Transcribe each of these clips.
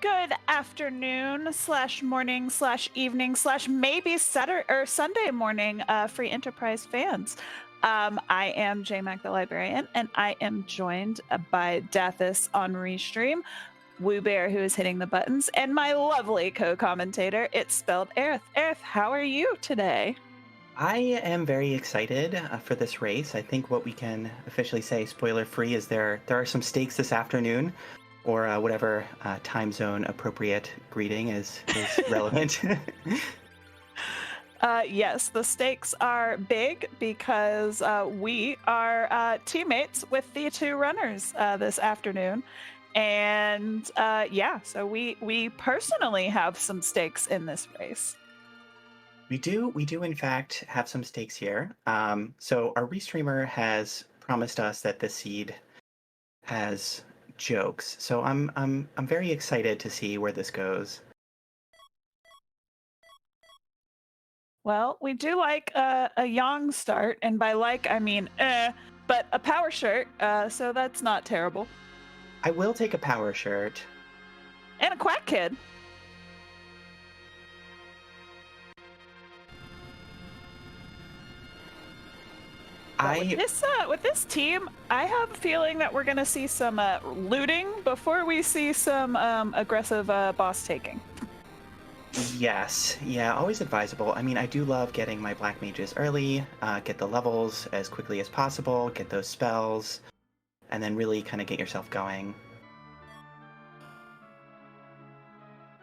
Good afternoon slash morning slash evening slash maybe Saturday or Sunday morning, free enterprise fans. I am JMac the Librarian, and I am joined by Dathis on Restream, Woo Bear, who is hitting the buttons, and my lovely co-commentator. It's spelled Aerith. Aerith, how are you today? I am very excited for this race. I think what we can officially say, spoiler-free, is there are some stakes this afternoon, or whatever time zone appropriate greeting is relevant. Yes, the stakes are big because we are teammates with the two runners this afternoon. And yeah, so we personally have some stakes in this race. We do in fact have some stakes here. So our restreamer has promised us that this seed has jokes. So I'm very excited to see where this goes. Well, we do like a yang start, and by like I mean but a power shirt, so that's not terrible. I will take a power shirt. And a quack kid. With this team, I have a feeling that we're going to see some looting before we see some aggressive boss taking. Yes, yeah, always advisable. I mean, I do love getting my black mages early, get the levels as quickly as possible, get those spells, and then really kind of get yourself going.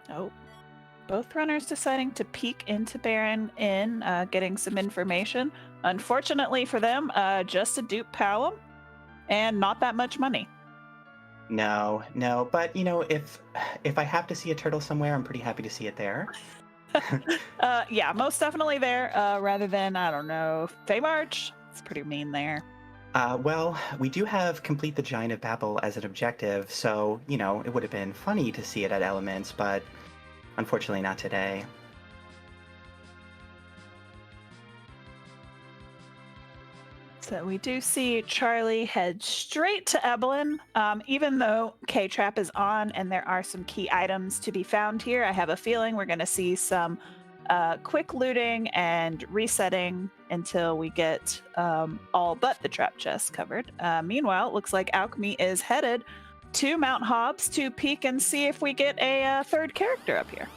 Oh, both runners deciding to peek into Baron Inn, getting some information. Unfortunately for them, just a dupe palom and not that much money. No, but you know, if I have to see a turtle somewhere, I'm pretty happy to see it there. Yeah, most definitely there, rather than, I don't know, Feymarch. It's pretty mean there. Well, we do have Complete the Giant of Babel as an objective, so, you know, it would have been funny to see it at Elements, but unfortunately not today. So we do see Charlie head straight to Eblan. Even though K-Trap is on and there are some key items to be found here, I have a feeling we're going to see some quick looting and resetting until we get all but the trap chest covered. Meanwhile, it looks like Alchemie is headed to Mount Hobbs to peek and see if we get a third character up here.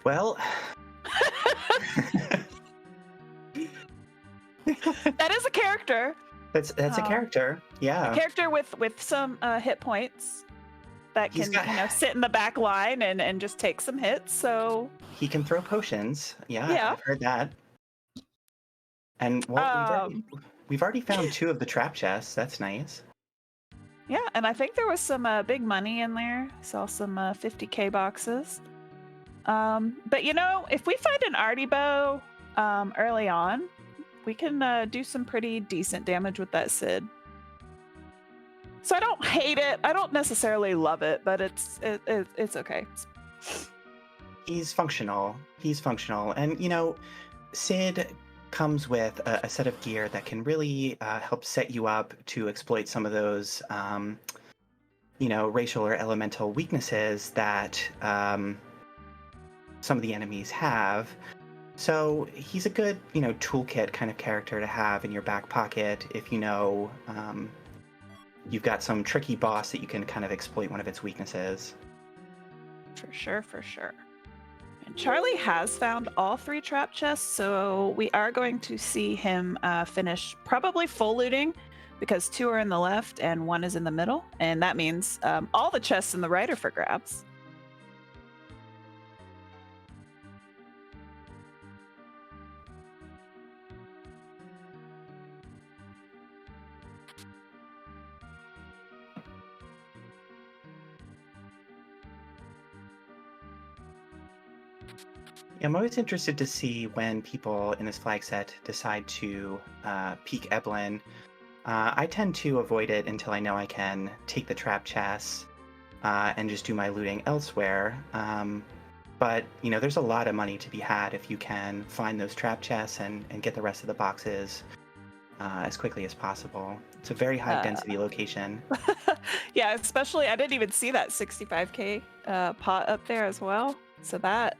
Well, that is a character. That's a character, yeah. A character with some hit points that can sit in the back line and just take some hits. So he can throw potions. Yeah. I've heard that. And well, we've already found 2 of the trap chests. That's nice. Yeah, and I think there was some big money in there. Saw some 50k boxes. But you know, if we find an arty bow early on, we can do some pretty decent damage with that Sid. So I don't hate it. I don't necessarily love it, but it's okay. He's functional. And you know, Sid comes with a set of gear that can really help set you up to exploit some of those, you know, racial or elemental weaknesses that some of the enemies have. So he's a good, you know, toolkit kind of character to have in your back pocket if you know you've got some tricky boss that you can kind of exploit one of its weaknesses. For sure. And Charlie has found all 3 trap chests, so we are going to see him finish probably full looting because 2 are in the left and 1 is in the middle, and that means all the chests in the right are for grabs. I'm always interested to see when people in this flag set decide to peek Eblan. I tend to avoid it until I know I can take the trap chests and just do my looting elsewhere. But, there's a lot of money to be had if you can find those trap chests and get the rest of the boxes as quickly as possible. It's a very high Uh, density location. Yeah, especially I didn't even see that 65k pot up there as well. So that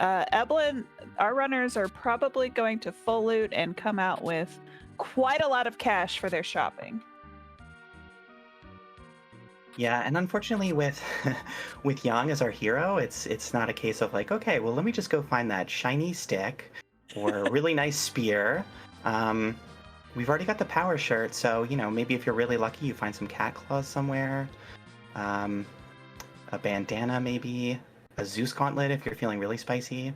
Eblan, our runners are probably going to full loot and come out with quite a lot of cash for their shopping. Yeah, and unfortunately with with Yang as our hero, it's not a case of like, okay, well let me just go find that shiny stick or a really nice spear. We've already got the power shirt, so maybe if you're really lucky, you find some cat claws somewhere, a bandana maybe, a Zeus gauntlet if you're feeling really spicy.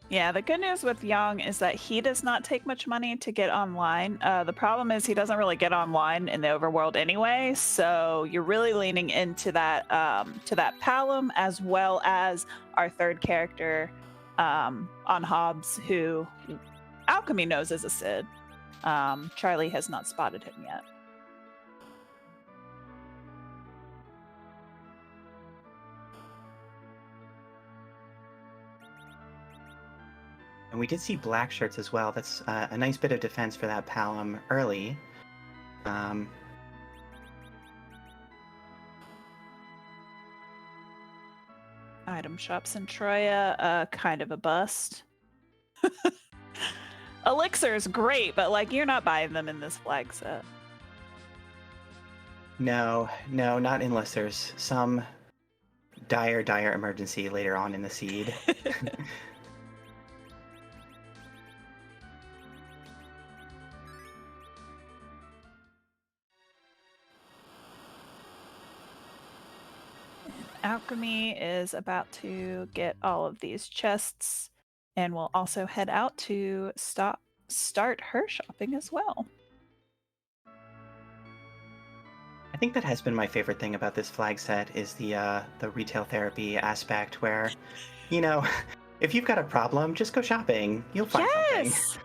Yeah, the good news with Young is that he does not take much money to get online. The problem is he doesn't really get online in the overworld anyway, so you're really leaning into that Palom as well as our third character on Hobbs, who Alchemie knows is a Cid. Charlie has not spotted him yet. And we did see black shirts as well. That's a nice bit of defense for that Palom early. Item shops in Troya, kind of a bust. Elixir is great, but you're not buying them in this flag set. No, not unless there's some dire emergency later on in the seed. Alchemie is about to get all of these chests and will also head out to start her shopping as well. I think that has been my favorite thing about this flag set is the retail therapy aspect where, if you've got a problem, just go shopping. You'll find something.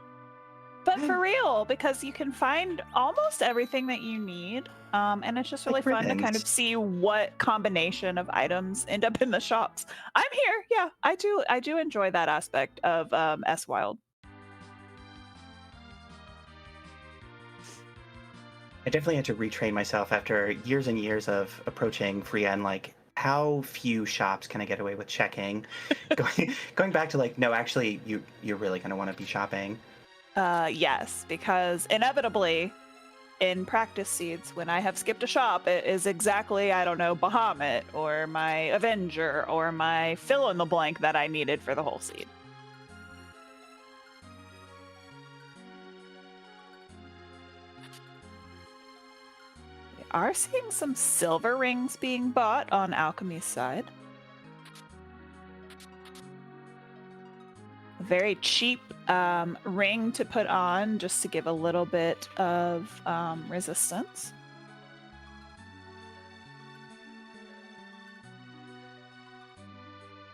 But for real, because you can find almost everything that you need. And it's just really fun to kind of see what combination of items end up in the shops. I'm here. Yeah, I do enjoy that aspect of S-Wild. I definitely had to retrain myself after years and years of approaching Freya and how few shops can I get away with checking? going back to no, actually, you're really going to want to be shopping. Yes, because inevitably in practice seeds, when I have skipped a shop, it is exactly, I don't know, Bahamut or my Avenger or my fill in the blank that I needed for the whole seed. We are seeing some silver rings being bought on Alchemie's side. A very cheap ring to put on just to give a little bit of resistance.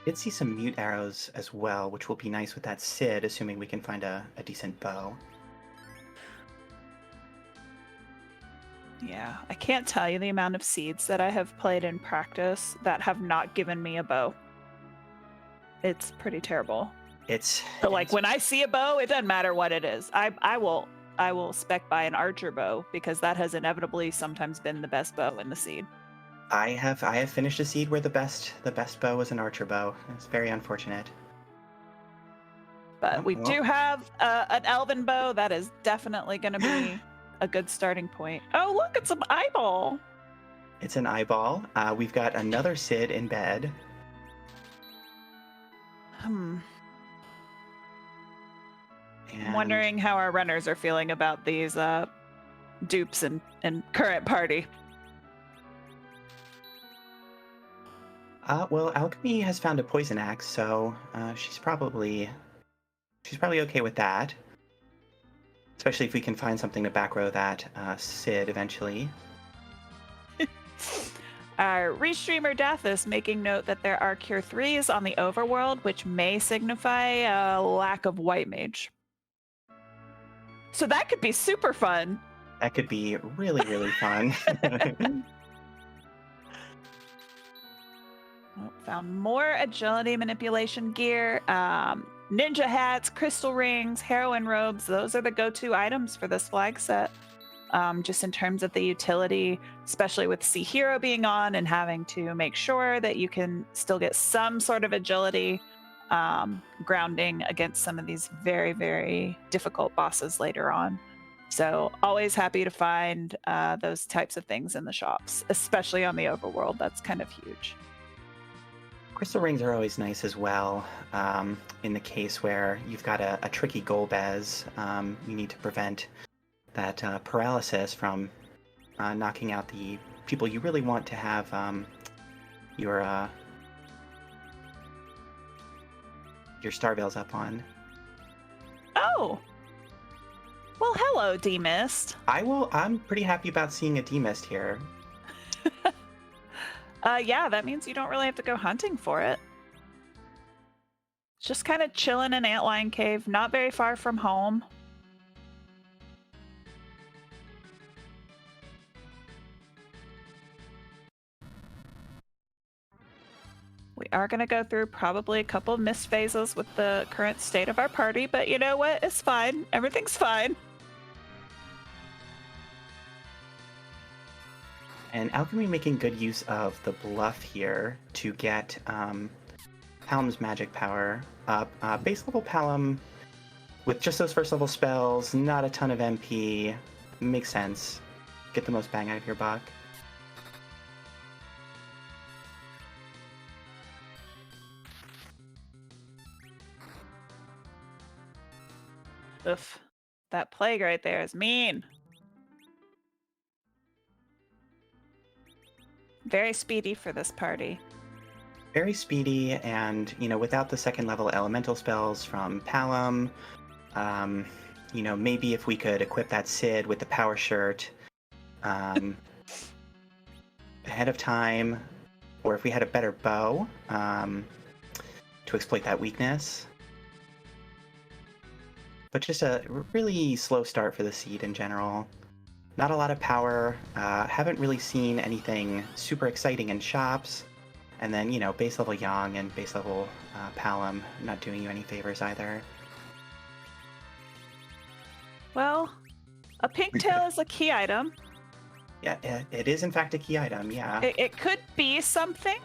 I did see some mute arrows as well, which will be nice with that Cid, assuming we can find a decent bow. Yeah, I can't tell you the amount of seeds that I have played in practice that have not given me a bow. It's pretty terrible. But when I see a bow, it doesn't matter what it is. I will spec buy an archer bow because that has inevitably sometimes been the best bow in the seed. I have finished a seed where the best bow was an archer bow. It's very unfortunate. But we do have an elven bow that is definitely going to be a good starting point. Oh, look, it's an eyeball. It's an eyeball. We've got another Cid in bed. I'm wondering how our runners are feeling about these dupes and current party. Well, Alchemy has found a poison axe, so she's probably okay with that. Especially if we can find something to back row that Cid eventually. Our restreamer Dathis making note that there are Cure 3s on the overworld, which may signify a lack of white mage. So that could be super fun. That could be really, really fun. Oh, found more agility manipulation gear. Ninja hats, crystal rings, heroine robes. Those are the go-to items for this flag set. Just in terms of the utility, especially with Sea Hero being on and having to make sure that you can still get some sort of agility grounding against some of these very, very difficult bosses later on. So always happy to find those types of things in the shops, especially on the overworld. That's kind of huge. Crystal rings are always nice as well. In the case where you've got a tricky Golbez, you need to prevent that paralysis from knocking out the people you really want to have your Star Veils up on. Oh! Well, hello, D-Mist. I'm pretty happy about seeing a D-Mist here. Yeah, that means you don't really have to go hunting for it. Just kind of chilling in Antlion Cave, not very far from home. We are going to go through probably a couple of missed phases with the current state of our party, but you know what? It's fine. Everything's fine. And Alchemy making good use of the bluff here to get Palom's magic power up. Base level Palom with just those first level spells, not a ton of MP. Makes sense. Get the most bang out of your buck. Oof. That plague right there is mean. Very speedy for this party. Very speedy, and without the second level elemental spells from Palom, maybe if we could equip that Cid with the power shirt ahead of time, or if we had a better bow to exploit that weakness. But just a really slow start for the Seed in general. Not a lot of power. Haven't really seen anything super exciting in shops. And then, base level Yang and base level Palom not doing you any favors either. Well, a pink tail is a key item. Yeah, it is in fact a key item, yeah. It could be something.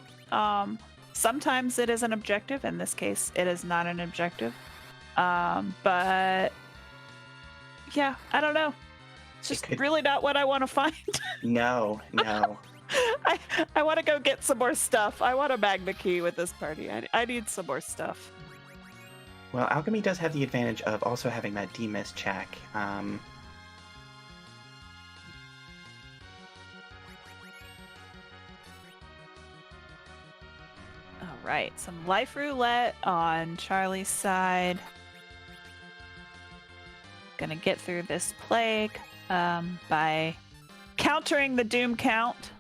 Sometimes it is an objective. In this case, it is not an objective. But yeah, I don't know. It's just really not what I want to find. No. I want to go get some more stuff. I want a Magna Key with this party. I need some more stuff. Well, Alchemy does have the advantage of also having that D-Mist check. All right, some life roulette on Charlie's side. Gonna get through this plague by countering the doom count.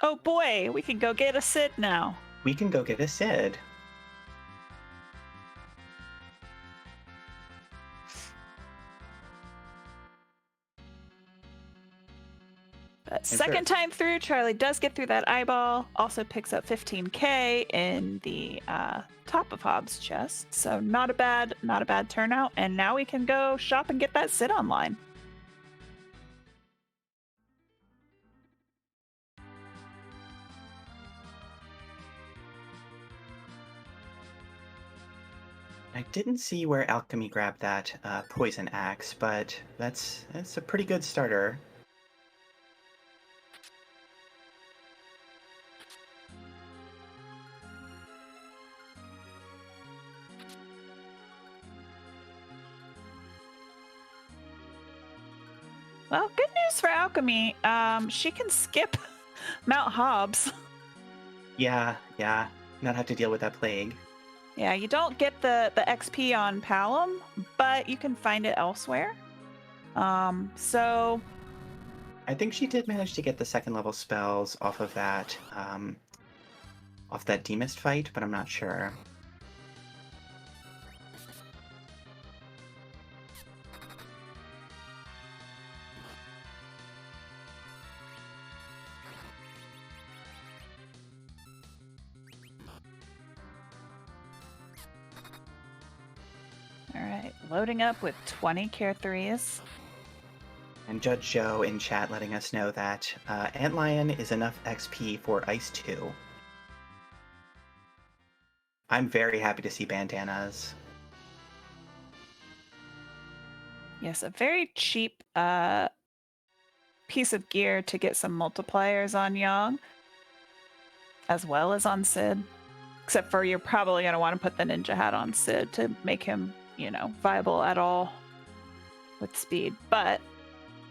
Oh boy, we can go get a Cid now. We can go get a Cid. But second time through, Charlie does get through that eyeball. Also picks up 15k in the top of Hobbs' chest. So not a bad turnout. And now we can go shop and get that Cid online. I didn't see where Alchemy grabbed that poison axe, but that's a pretty good starter. Well, good news for Alchemy. She can skip Mount Hobbs. Yeah, not have to deal with that plague. Yeah, you don't get the XP on Palom, but you can find it elsewhere. So I think she did manage to get the second level spells off of that D-Mist fight, but I'm not sure. loading up with 20 care 3s. And Judge Joe in chat letting us know that Antlion is enough XP for Ice 2. I'm very happy to see bandanas. Yes, a very cheap piece of gear to get some multipliers on Yang, as well as on Sid. Except for you're probably going to want to put the ninja hat on Sid to make him, viable at all with speed. But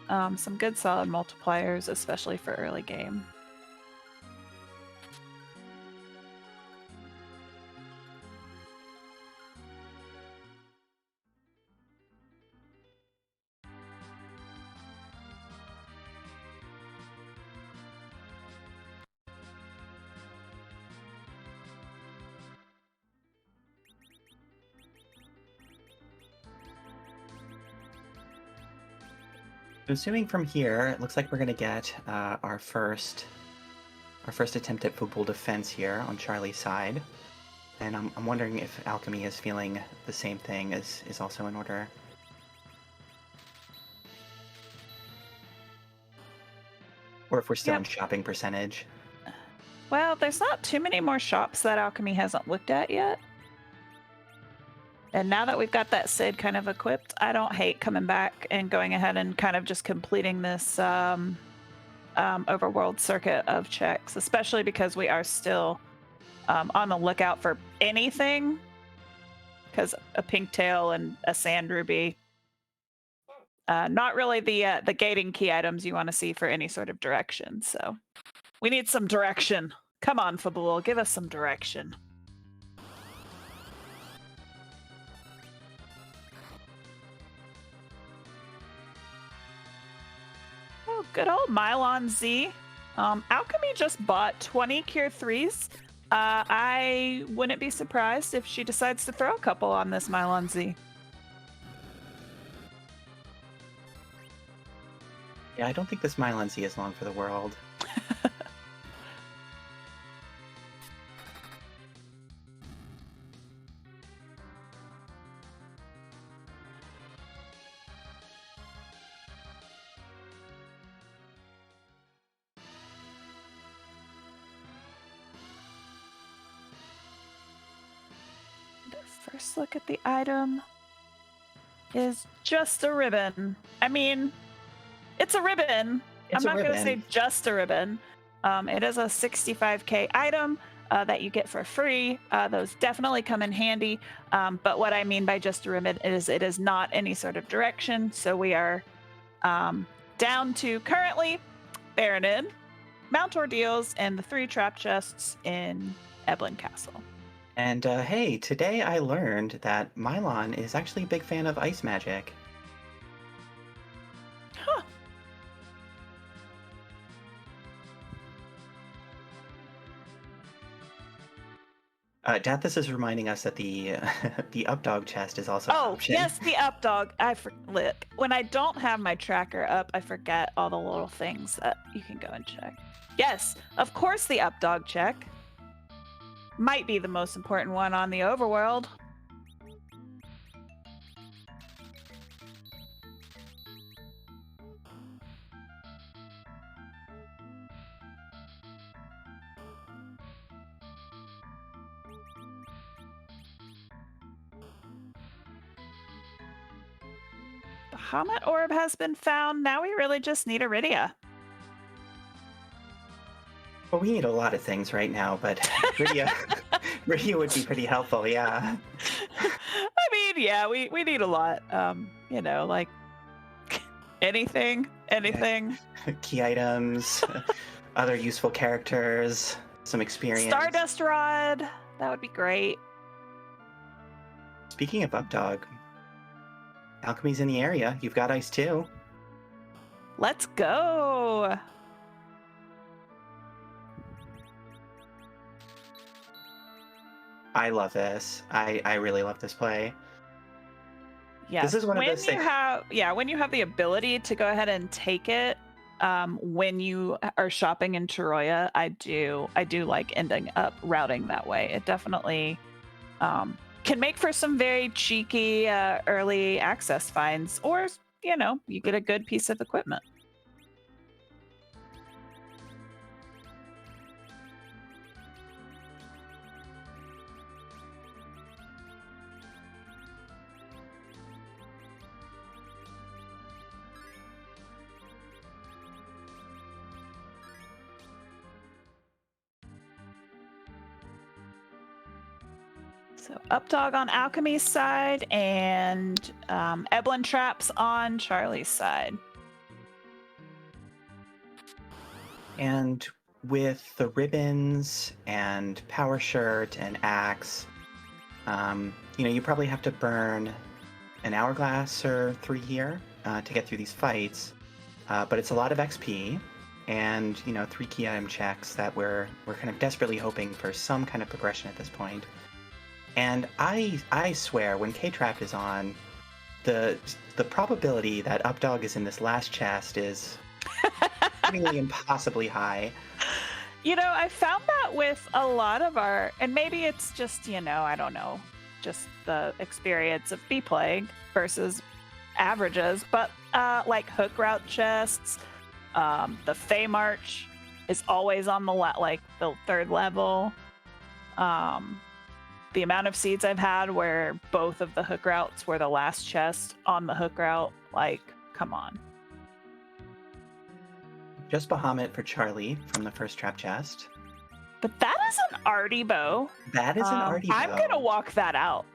some good solid multipliers, especially for early game. Assuming from here, it looks like we're going to get our first attempt at football defense here on Charlie's side. And I'm wondering if Alchemie is feeling the same thing is also in order. Or if we're still in shopping percentage. Well, there's not too many more shops that Alchemie hasn't looked at yet. And now that we've got that Sid kind of equipped, I don't hate coming back and going ahead and kind of just completing this overworld circuit of checks, especially because we are still on the lookout for anything, because a pink tail and a sand ruby, not really the gating key items you want to see for any sort of direction. So we need some direction. Come on, Fabul, give us some direction. Oh, good old Mylon Z. Alchemie just bought 20 Cure 3s. I wouldn't be surprised if she decides to throw a couple on this Mylon Z. Yeah, I don't think this Mylon Z is long for the world. First look at the item is just a ribbon. I mean, it's a ribbon. I'm not going to say just a ribbon. It is a 65k item that you get for free. Those definitely come in handy. But what I mean by just a ribbon is it is not any sort of direction. So we are down to currently Baronin, Mount Ordeals, and the 3 trap chests in Eblan Castle. And hey, today I learned that Mylon is actually a big fan of ice magic. Huh. Dathis is reminding us that the the updog chest is also an option. Yes, the updog. Look, when I don't have my tracker up, I forget all the little things that you can go and check. Yes, of course the updog check. Might be the most important one on the overworld. The Hamet orb has been found. Now we really just need Iridia. Well, we need a lot of things right now, but Iridia would be pretty helpful, yeah. I mean, yeah, we need a lot. Like anything. Yeah. Key items, other useful characters, some experience. Stardust Rod, that would be great. Speaking of updog, Alchemie's in the area. You've got ice too. Let's go. I love this. I really love this play. Yeah, this is one of those things. When you have the ability to go ahead and take it, when you are shopping in Chiroya, I do like ending up routing that way. It definitely can make for some very cheeky early access finds, or you get a good piece of equipment. So Updog on Alchemie's side and Eblan Traps on Charlie's side. And with the ribbons and power shirt and axe, you probably have to burn an hourglass or 3 here to get through these fights. But it's a lot of XP and 3 key item checks that we're kind of desperately hoping for some kind of progression at this point. And I swear, when K-Trap is on, the probability that Updog is in this last chest is really impossibly high. I found that with a lot of our, and maybe it's just, I don't know, just the experience of B-Plague versus averages, but like hook route chests, the Fey March is always on the the 3rd level. The amount of seeds I've had where both of the hook routes were the last chest on the hook route, come on. Just Bahamut for Charlie from the first trap chest. But that is an arty bow. That is an arty bow. I'm gonna walk that out.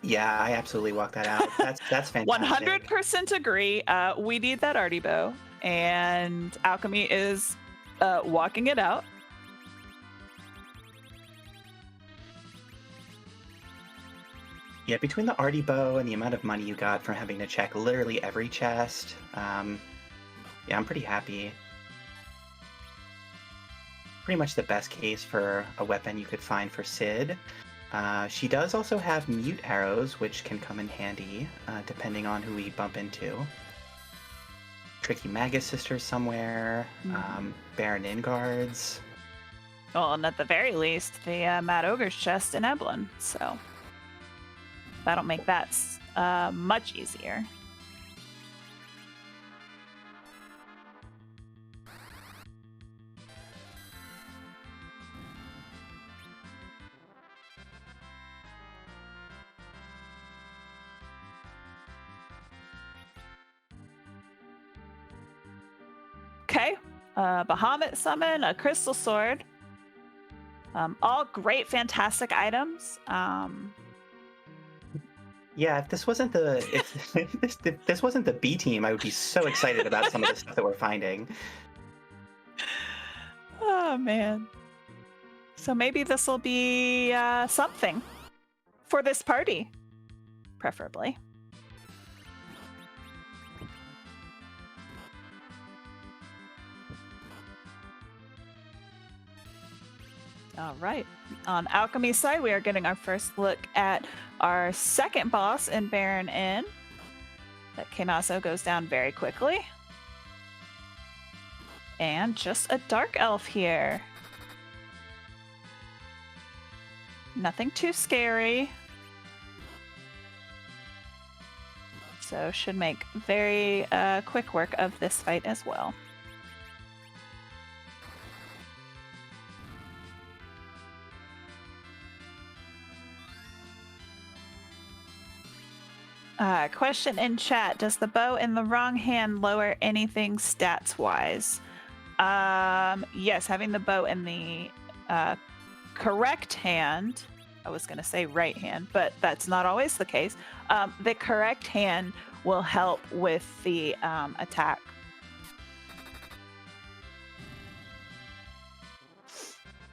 Yeah, I absolutely walk that out. That's fantastic. 100% agree. We need that arty bow, and Alchemy is walking it out. Yeah, between the arty bow and the amount of money you got from having to check literally every chest, yeah, I'm pretty happy. Pretty much the best case for a weapon you could find for Sid. She does also have mute arrows, which can come in handy, depending on who we bump into. Tricky Magus Sisters somewhere, Baron Inguards. Well, and at the very least, the Mad Ogre's chest in Eblan, so that'll make that much easier. Okay, Bahamut summon, a crystal sword. All great, fantastic items. Yeah, if this wasn't the if this wasn't the B team, I would be so excited about some of the stuff that we're finding. Oh man. So maybe this will be something for this party, preferably. All right. On Alchemy's side, we are getting our first look at our second boss in Baron Inn. That Kemaso goes down very quickly. And just a dark elf here. Nothing too scary. So should make very quick work of this fight as well. Question in chat: does the bow in the wrong hand lower anything stats-wise? Yes, having the bow in the correct hand, I was going to say right hand, but that's not always the case. The correct hand will help with the attack.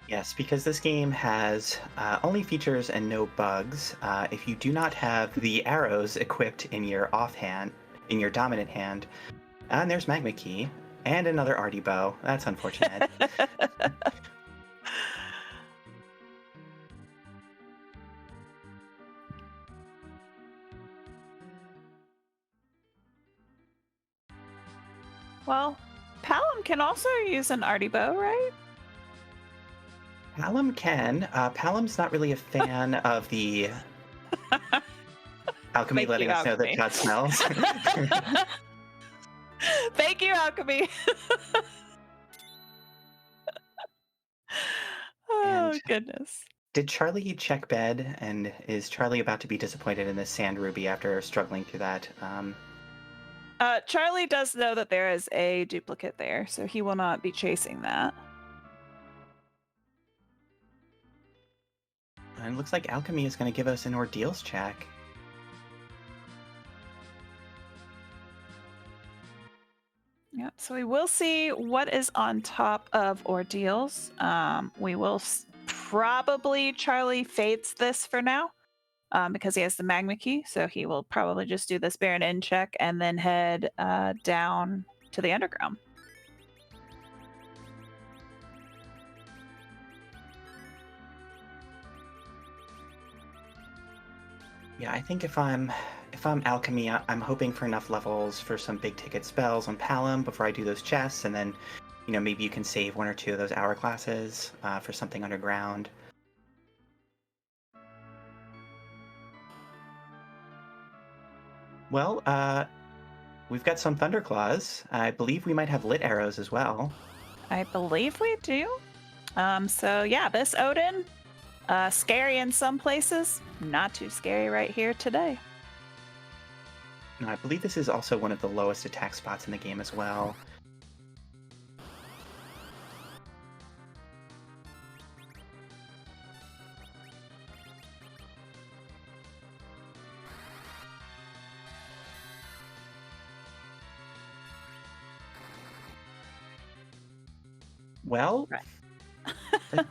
Yes, because this game has only features and no bugs. If you do not have the arrows equipped in your offhand, in your dominant hand, and there's Magma Key and another arty bow. That's unfortunate. Well, Palom can also use an arty bow, right? Palom can. Palom's not really a fan of the Alchemy Thank letting you, us know that Alchemy. Todd smells. Thank you, Alchemy. And Oh, goodness. did Charlie check bed? And is Charlie about to be disappointed in this sand ruby after struggling through that? Charlie does know that there is a duplicate there, so he will not be chasing that. And it looks like Alchemy is going to give us an ordeals check. Yeah, so we will see what is on top of ordeals. We will probably Charlie fades this for now because he has the magma key. So he will probably just do this Baron Inn check and then head down to the underground. Yeah, I think if I'm Alchemy, I'm hoping for enough levels for some big ticket spells on Palom before I do those chests, and then, maybe you can save one or two of those hourglasses for something underground. Well, we've got some Thunderclaws. I believe we might have lit arrows as well. I believe we do. So yeah, this Odin, scary in some places, not too scary right here today. No, I believe this is also one of the lowest attack spots in the game as well. Well, Right.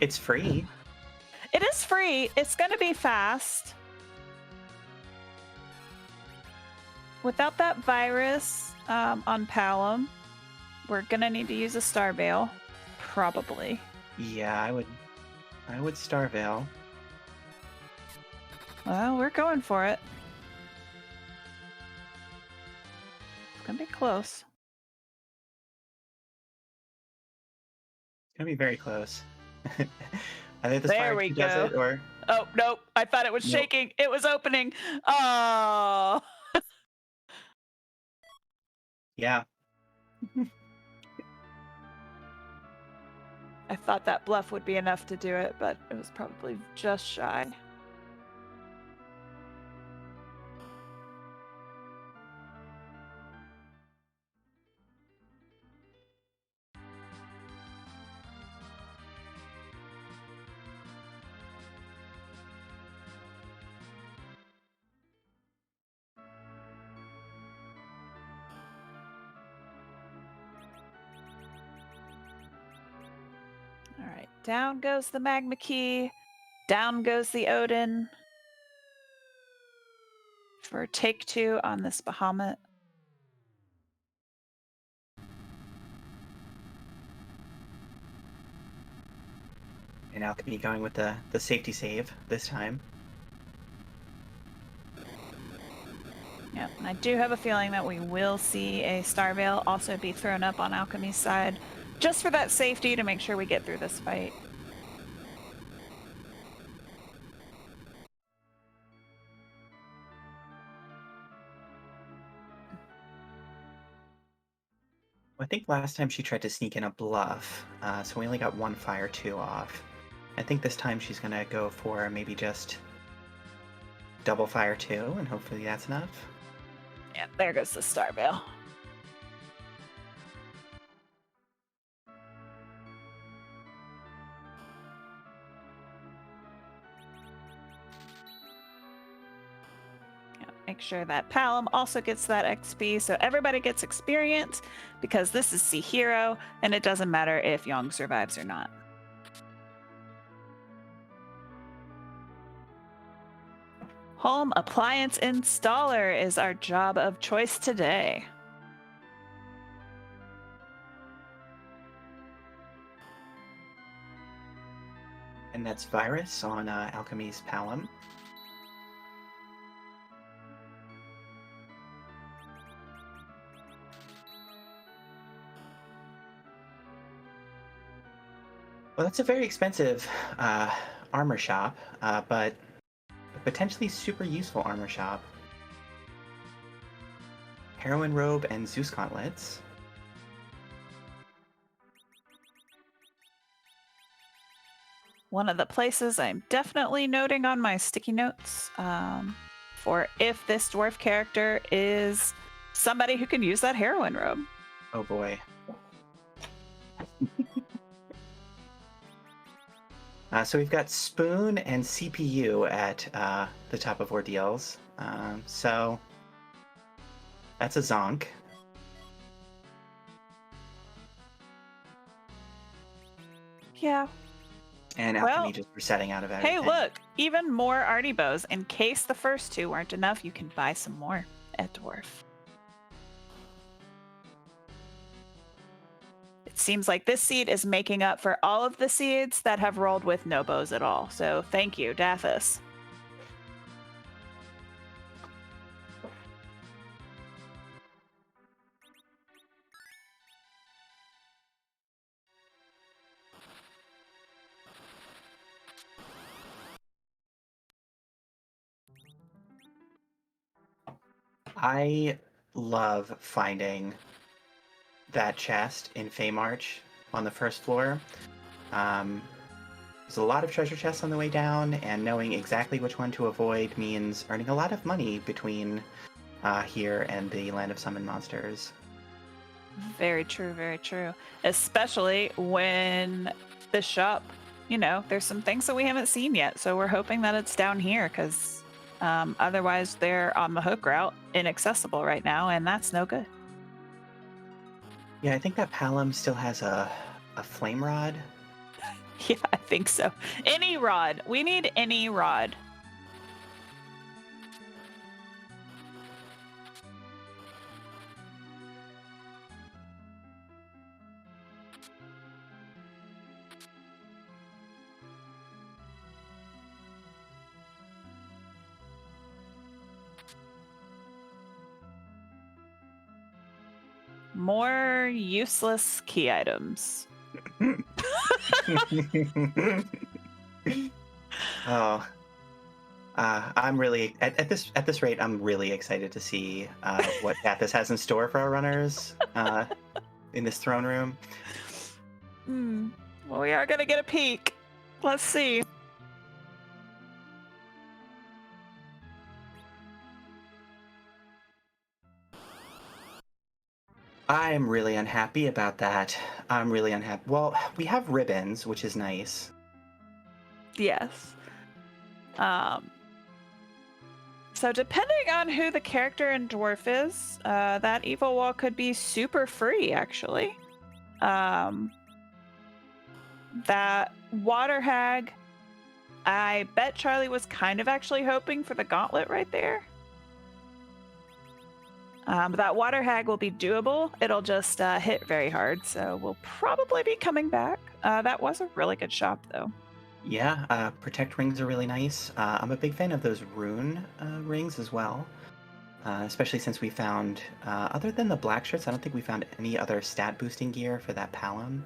It's free. It is free. It's going to be fast. Without that virus on Palom, we're going to need to use a Star Veil, probably. Yeah, I would Star Veil. Well, we're going for it. It's going to be close. It's gonna be very close. Either this There fire we key does go. it, or Oh, nope. I thought it was Nope. shaking. It was opening. Oh. yeah. I thought that bluff would be enough to do it, but it was probably just shy. All right, down goes the magma key. Down goes the Odin. For take 2 on this Bahamut. And Alchemy going with the safety save this time. Yeah, and I do have a feeling that we will see a Star Veil also be thrown up on Alchemy's side, just for that safety to make sure we get through this fight. I think last time she tried to sneak in a bluff, so we only got one fire 2 off. I think this time she's gonna go for maybe just double fire 2, and hopefully that's enough. Yeah, there goes the Star Veil. Make sure that Palom also gets that XP, so everybody gets experience, because this is C Hero, and it doesn't matter if Yong survives or not. Home appliance installer is our job of choice today. And that's Virus on Alchemy's Palom. Well, that's a very expensive armor shop, but potentially super useful armor shop. Heroine robe and Zeus gauntlets. One of the places I'm definitely noting on my sticky notes for if this dwarf character is somebody who can use that heroine robe. Oh boy. So we've got Spoon and CPU at the top of ordeals. So that's a zonk. Yeah. And Alchemie just resetting out of everything. Hey, look, even more arty bows. In case the first two weren't enough, you can buy some more at Dwarf. It seems like this seed is making up for all of the seeds that have rolled with no bows at all. So thank you, Dathis. I love finding that chest in Feymarch on the first floor. There's a lot of treasure chests on the way down, and knowing exactly which one to avoid means earning a lot of money between here and the Land of Summon Monsters. Very true, very true. Especially when this shop, you know, there's some things that we haven't seen yet. So we're hoping that it's down here because otherwise they're on the hook route, inaccessible right now, and that's no good. Yeah, I think that Palom still has a flame rod. Yeah, I think so. Any rod. We need any rod. More useless key items. Oh, I'm really at this rate. I'm really excited to see what Dathis has in store for our runners in this throne room. Well, we are gonna get a peek. Let's see. I'm really unhappy about that. I'm really unhappy. Well, we have ribbons, which is nice. Yes. So depending on who the character in Dwarf is, that evil wall could be super free, actually. That water hag, I bet Charlie was kind of actually hoping for the gauntlet right there. But that water hag will be doable. It'll just hit very hard, so we'll probably be coming back. That was a really good shop, though. Yeah, protect rings are really nice. I'm a big fan of those rune rings as well, especially since we found, other than the black shirts, I don't think we found any other stat boosting gear for that Palom.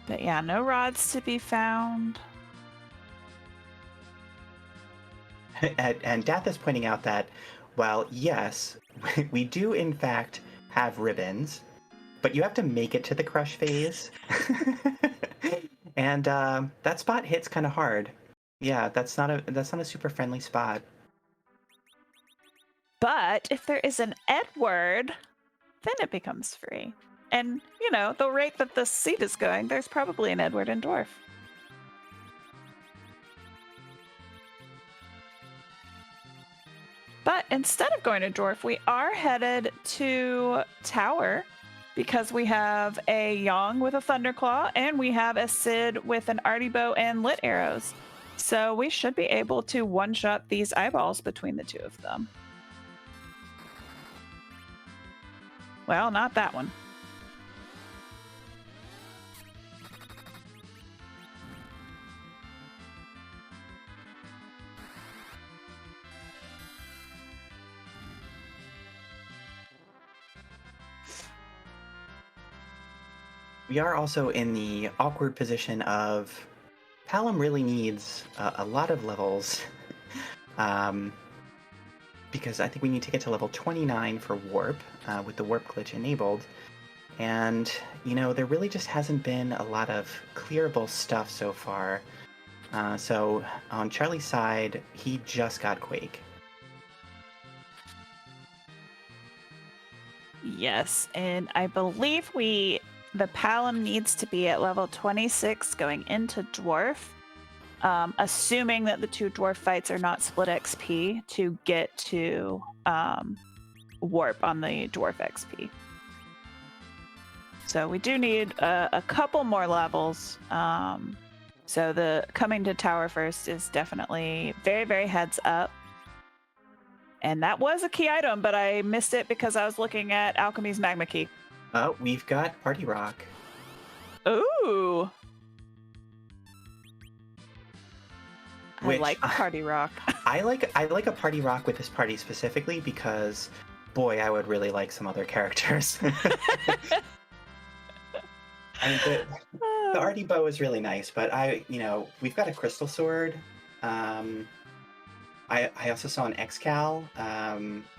But yeah, no rods to be found. And Dath is pointing out that, while yes, we do in fact have ribbons, but you have to make it to the crush phase. And that spot hits kind of hard. Yeah, that's not a super friendly spot. But if there is an Edward, then it becomes free. And, you know, the rate that the seed is going, there's probably an Edward in Dwarf. But instead of going to Dwarf, we are headed to Tower because we have a Yong with a Thunderclaw and we have a Sid with an Arty Bow and Lit Arrows. So we should be able to one-shot these eyeballs between the two of them. Well, not that one. We are also in the awkward position of Palom really needs a lot of levels. Because I think we need to get to level 29 for warp with the warp glitch enabled. And, there really just hasn't been a lot of clearable stuff so far. So on Charlie's side, he just got Quake. Yes, and I believe the Palom needs to be at level 26 going into Dwarf, assuming that the two Dwarf fights are not split XP to get to Warp on the Dwarf XP. So we do need a couple more levels. So the coming to Tower first is definitely very, very heads up. And that was a key item, but I missed it because I was looking at Alchemie's Magma Key. Oh, we've got Party Rock. Ooh. Which, I like Party Rock. I like a Party Rock with this party specifically because, boy, I would really like some other characters. I mean, the Artie bow is really nice, but we've got a Crystal Sword. I also saw an Excal,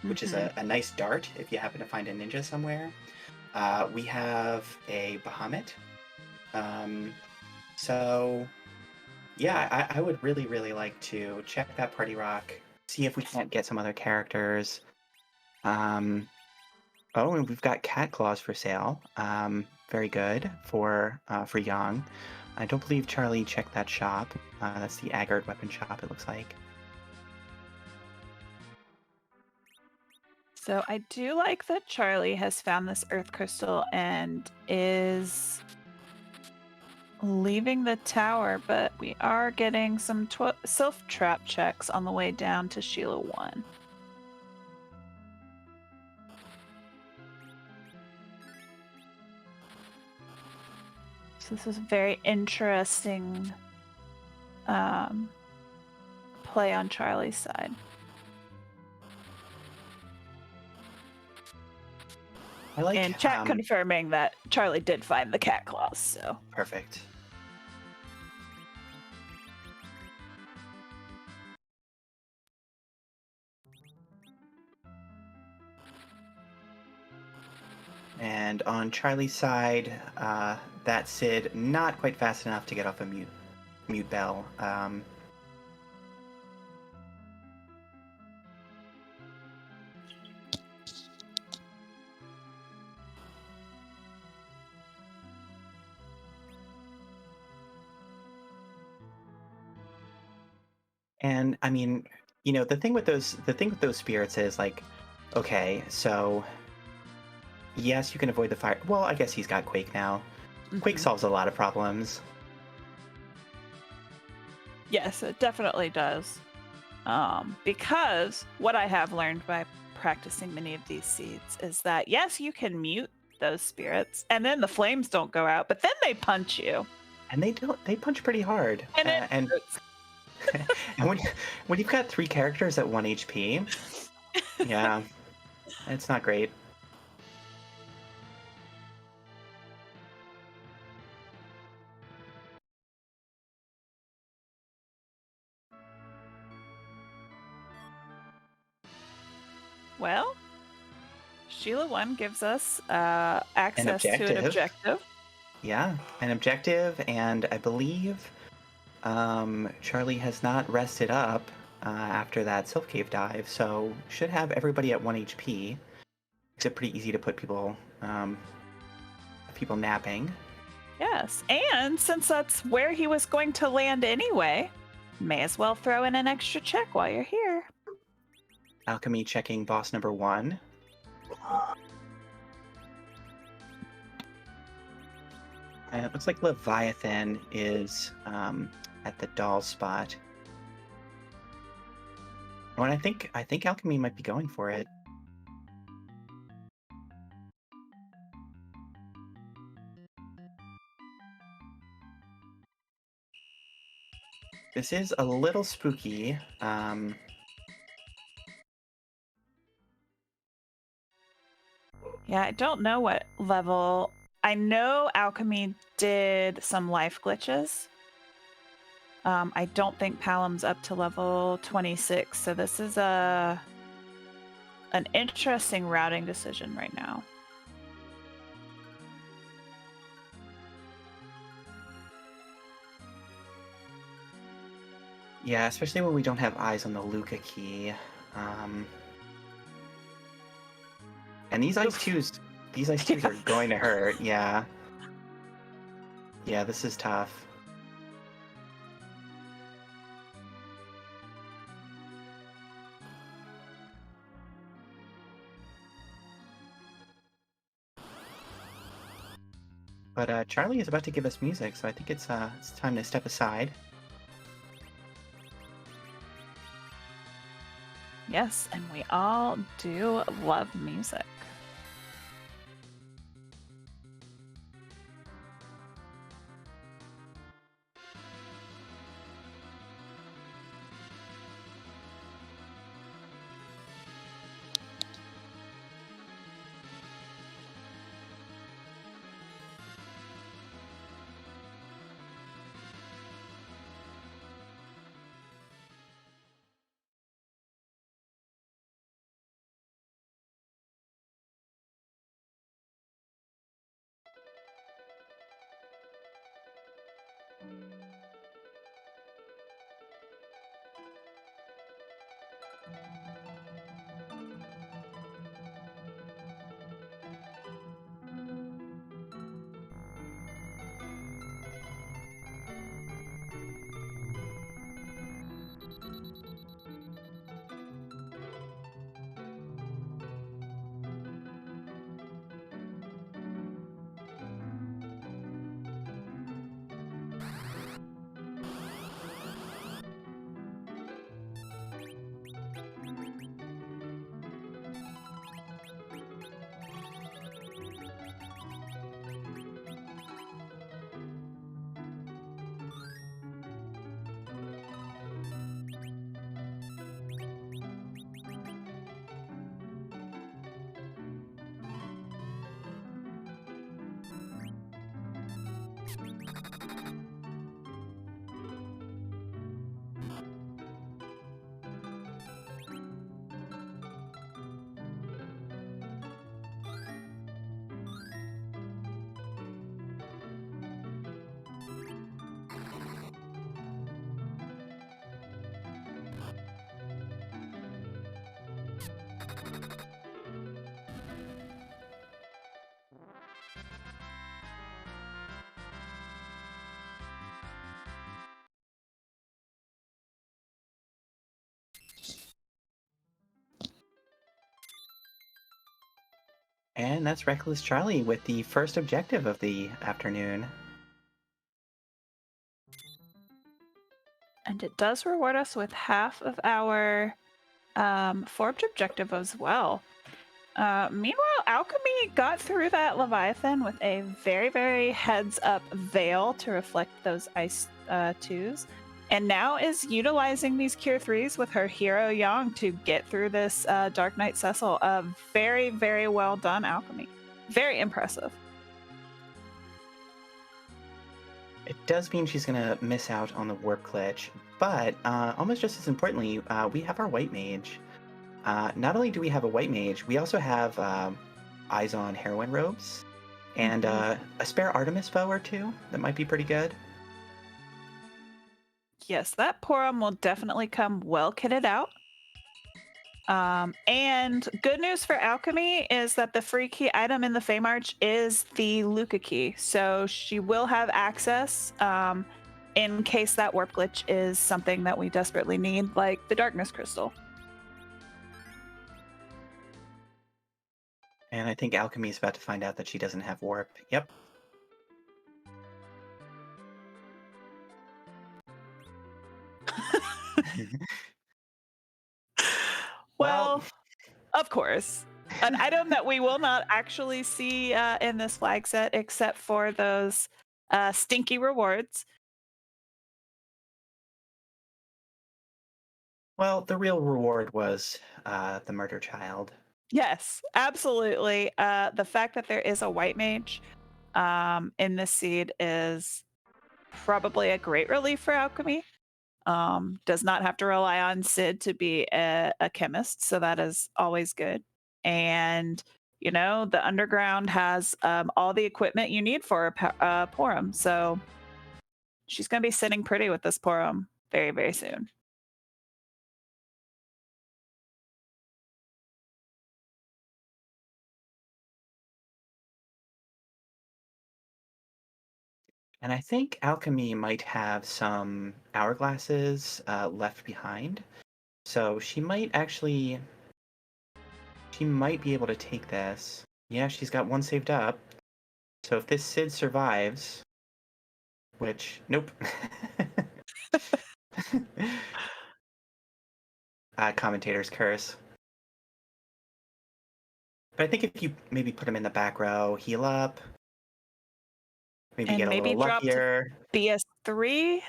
which is a nice dart if you happen to find a ninja somewhere. We have a Bahamut. So, yeah, I would really, really like to check that Party Rock, see if we can't get some other characters. Oh, and we've got Cat Claws for sale. Very good for Young. I don't believe Charlie checked that shop. That's the Aggard weapon shop, it looks like. So I do like that Charlie has found this Earth Crystal and is leaving the tower, but we are getting some self-trap checks on the way down to Sheila 1. So this is a very interesting play on Charlie's side. I like, and chat confirming that Charlie did find the cat claws, so. Perfect. And on Charlie's side, that Sid not quite fast enough to get off a mute bell. And I mean, the thing with those spirits is like, okay, so yes, you can avoid the fire. Well, I guess he's got Quake now. Quake solves a lot of problems. Yes, it definitely does. Because what I have learned by practicing many of these seeds is that yes, you can mute those spirits, and then the flames don't go out, but then they punch you. And they punch pretty hard. And and when you've got 3 characters at 1 HP, yeah, it's not great. Well, Sheila 1 gives us access to an objective. Yeah, an objective, and I believe Charlie has not rested up after that Sylph Cave dive, so should have everybody at 1 HP. Makes it pretty easy to put people napping. Yes, and since that's where he was going to land anyway, may as well throw in an extra check while you're here. Alchemy checking boss number 1. And it looks like Leviathan is at the doll spot. Oh, and I think Alchemy might be going for it. This is a little spooky. Yeah, I don't know what level I know Alchemy did some life glitches. I don't think Palom's up to level 26, so this is an interesting routing decision right now. Yeah, especially when we don't have eyes on the Luca key. And these ice twos are going to hurt. Yeah. Yeah, this is tough. But Charlie is about to give us music, so I think it's time to step aside. Yes, and we all do love music. And that's Reckless Charlie with the first objective of the afternoon. And it does reward us with half of our forged objective as well. Meanwhile, Alchemy got through that Leviathan with a very, very heads-up veil to reflect those ice 2s, and now is utilizing these Cure 3s with her hero Yang to get through this Dark Knight Cecil. Very, very well done, Alchemy. Very impressive. It does mean she's going to miss out on the warp glitch, but almost just as importantly, we have our white mage. Not only do we have a white mage, we also have eyes on heroine robes and a spare Artemis bow or two that might be pretty good. Yes, that Porum will definitely come well kitted out. And good news for Alchemy is that the free key item in the Feymarch is the Luca key, so she will have access in case that warp glitch is something that we desperately need, like the Darkness Crystal. And I think Alchemy is about to find out that she doesn't have warp. Yep. Well, of course. An item that we will not actually see in this flag set except for those stinky rewards. Well, the real reward was the murder child. Yes, absolutely. The fact that there is a white mage in this seed is probably a great relief for alchemy. Does not have to rely on Sid to be a chemist, so that is always good. And you know, the underground has all the equipment you need for a Porum, so she's going to be sitting pretty with this Porum very, very soon. And I think Alchemy might have some hourglasses left behind. So she might be able to take this. Yeah, she's got one saved up. So if this Sid survives, which, nope. Commentator's curse. But I think if you maybe put him in the back row, heal up, maybe And get a maybe little drop to luckier. BS3.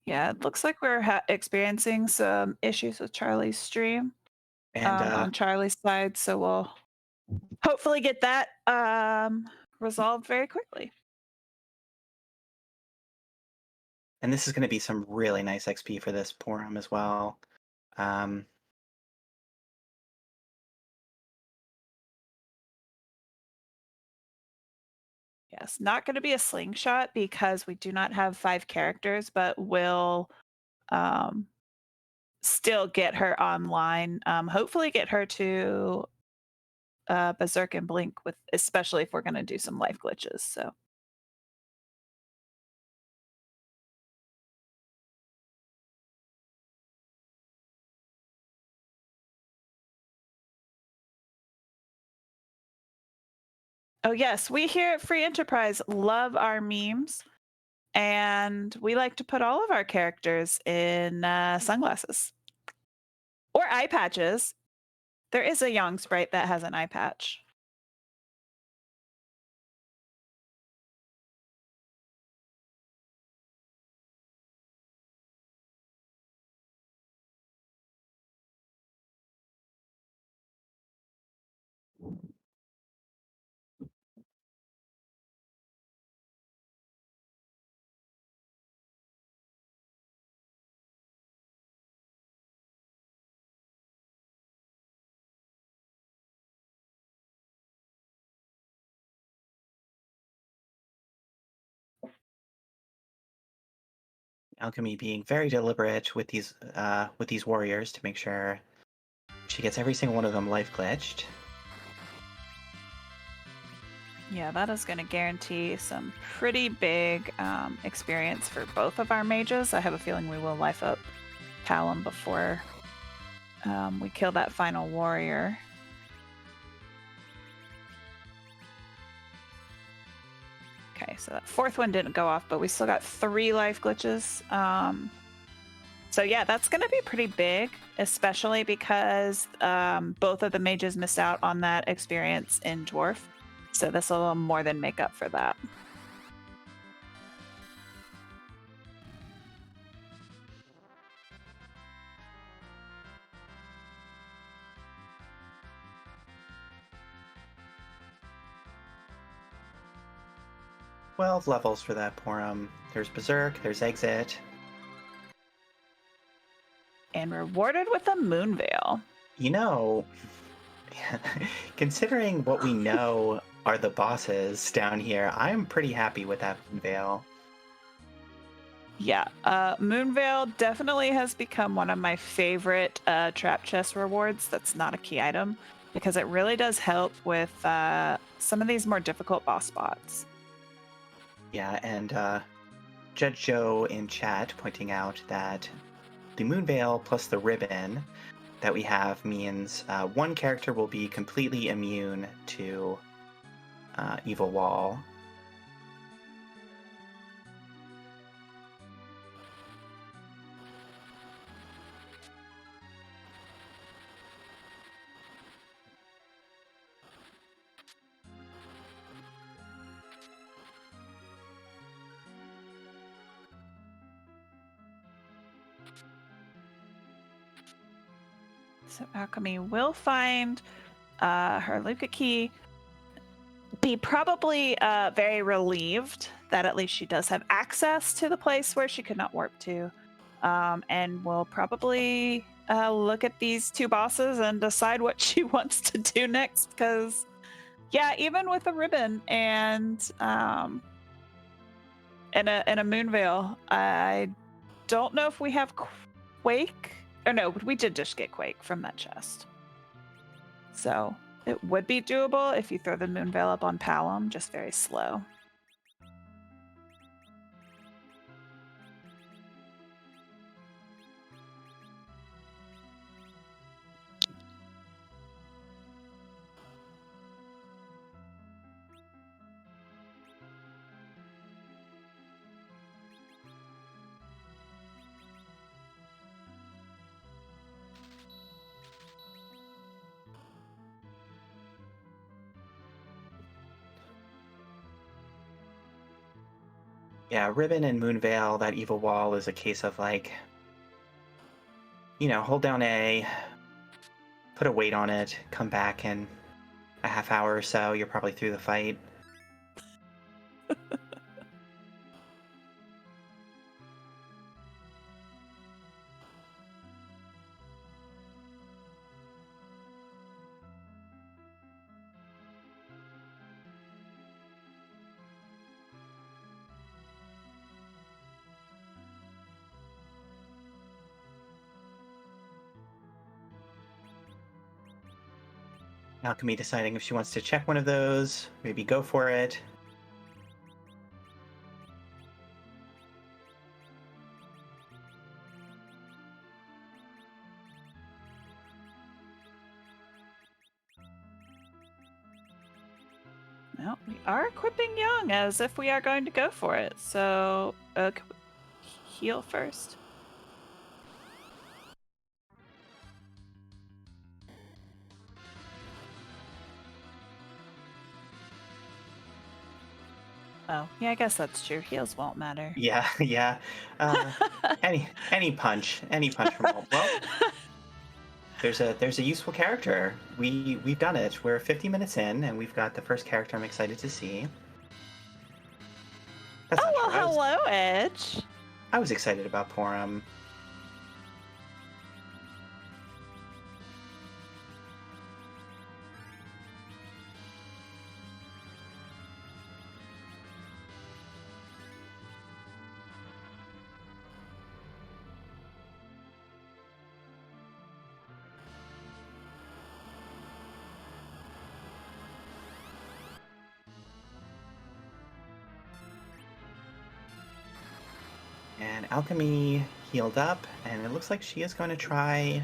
Yeah, it looks like we're experiencing some issues with Charlie's stream And on Charlie's side, so we'll hopefully get that resolved very quickly. and this is going to be some really nice XP for this Porum as well. Um, Yes, not going to be a slingshot because we do not have 5 characters, but we'll um, still get her online. Hopefully, get her to Berserk and Blink with, especially if we're going to do some life glitches. So. Oh yes, we here at Free Enterprise love our memes, and we like to put all of our characters in sunglasses or eye patches. There is a Young sprite that has an eye patch. Alchemy being very deliberate with these warriors to make sure she gets every single one of them life glitched. Yeah, that is going to guarantee some pretty big experience for both of our mages. I have a feeling we will life up Palom before we kill that final warrior. Okay, so that 4th one didn't go off, but we still got 3 life glitches. So yeah, that's going to be pretty big, especially because both of the mages missed out on that experience in Dwarf. So this will more than make up for that. Twelve levels for that Porum. There's Berserk, there's Exit. And rewarded with a moon veil. You know, considering what we know are the bosses down here, I'm pretty happy with that veil. Yeah, Moonveil definitely has become one of my favorite trap chest rewards. That's not a key item because it really does help with some of these more difficult boss spots. Yeah, and Judge Joe in chat pointing out that the moon veil plus the ribbon that we have means one character will be completely immune to Evil Wall. So Alchemy will find her Luca key. Be probably very relieved that at least she does have access to the place where she could not warp to. And will probably look at these two bosses and decide what she wants to do next. Because, yeah, even with a ribbon and a Moonveil, I don't know if we have Quake. Or no, we did just get Quake from that chest. So it would be doable if you throw the Moonveil up on Palom, just very slow. Yeah, Ribbon and Moonveil, that evil wall is a case of like, hold down A, put a weight on it, come back in a half hour or so, you're probably through the fight. Alchemy deciding if she wants to check one of those, maybe go for it. Well, we are equipping Young as if we are going to go for it. So, heal first. Oh, yeah, I guess that's true. Heals won't matter. Yeah, yeah. Any punch from Wombat. Well, there's a useful character. We've done it. We're 50 minutes in, and we've got the first character I'm excited to see. That's oh, not well, true. hello, Edge. I was excited about Porum. And Alchemy healed up, and it looks like she is going to try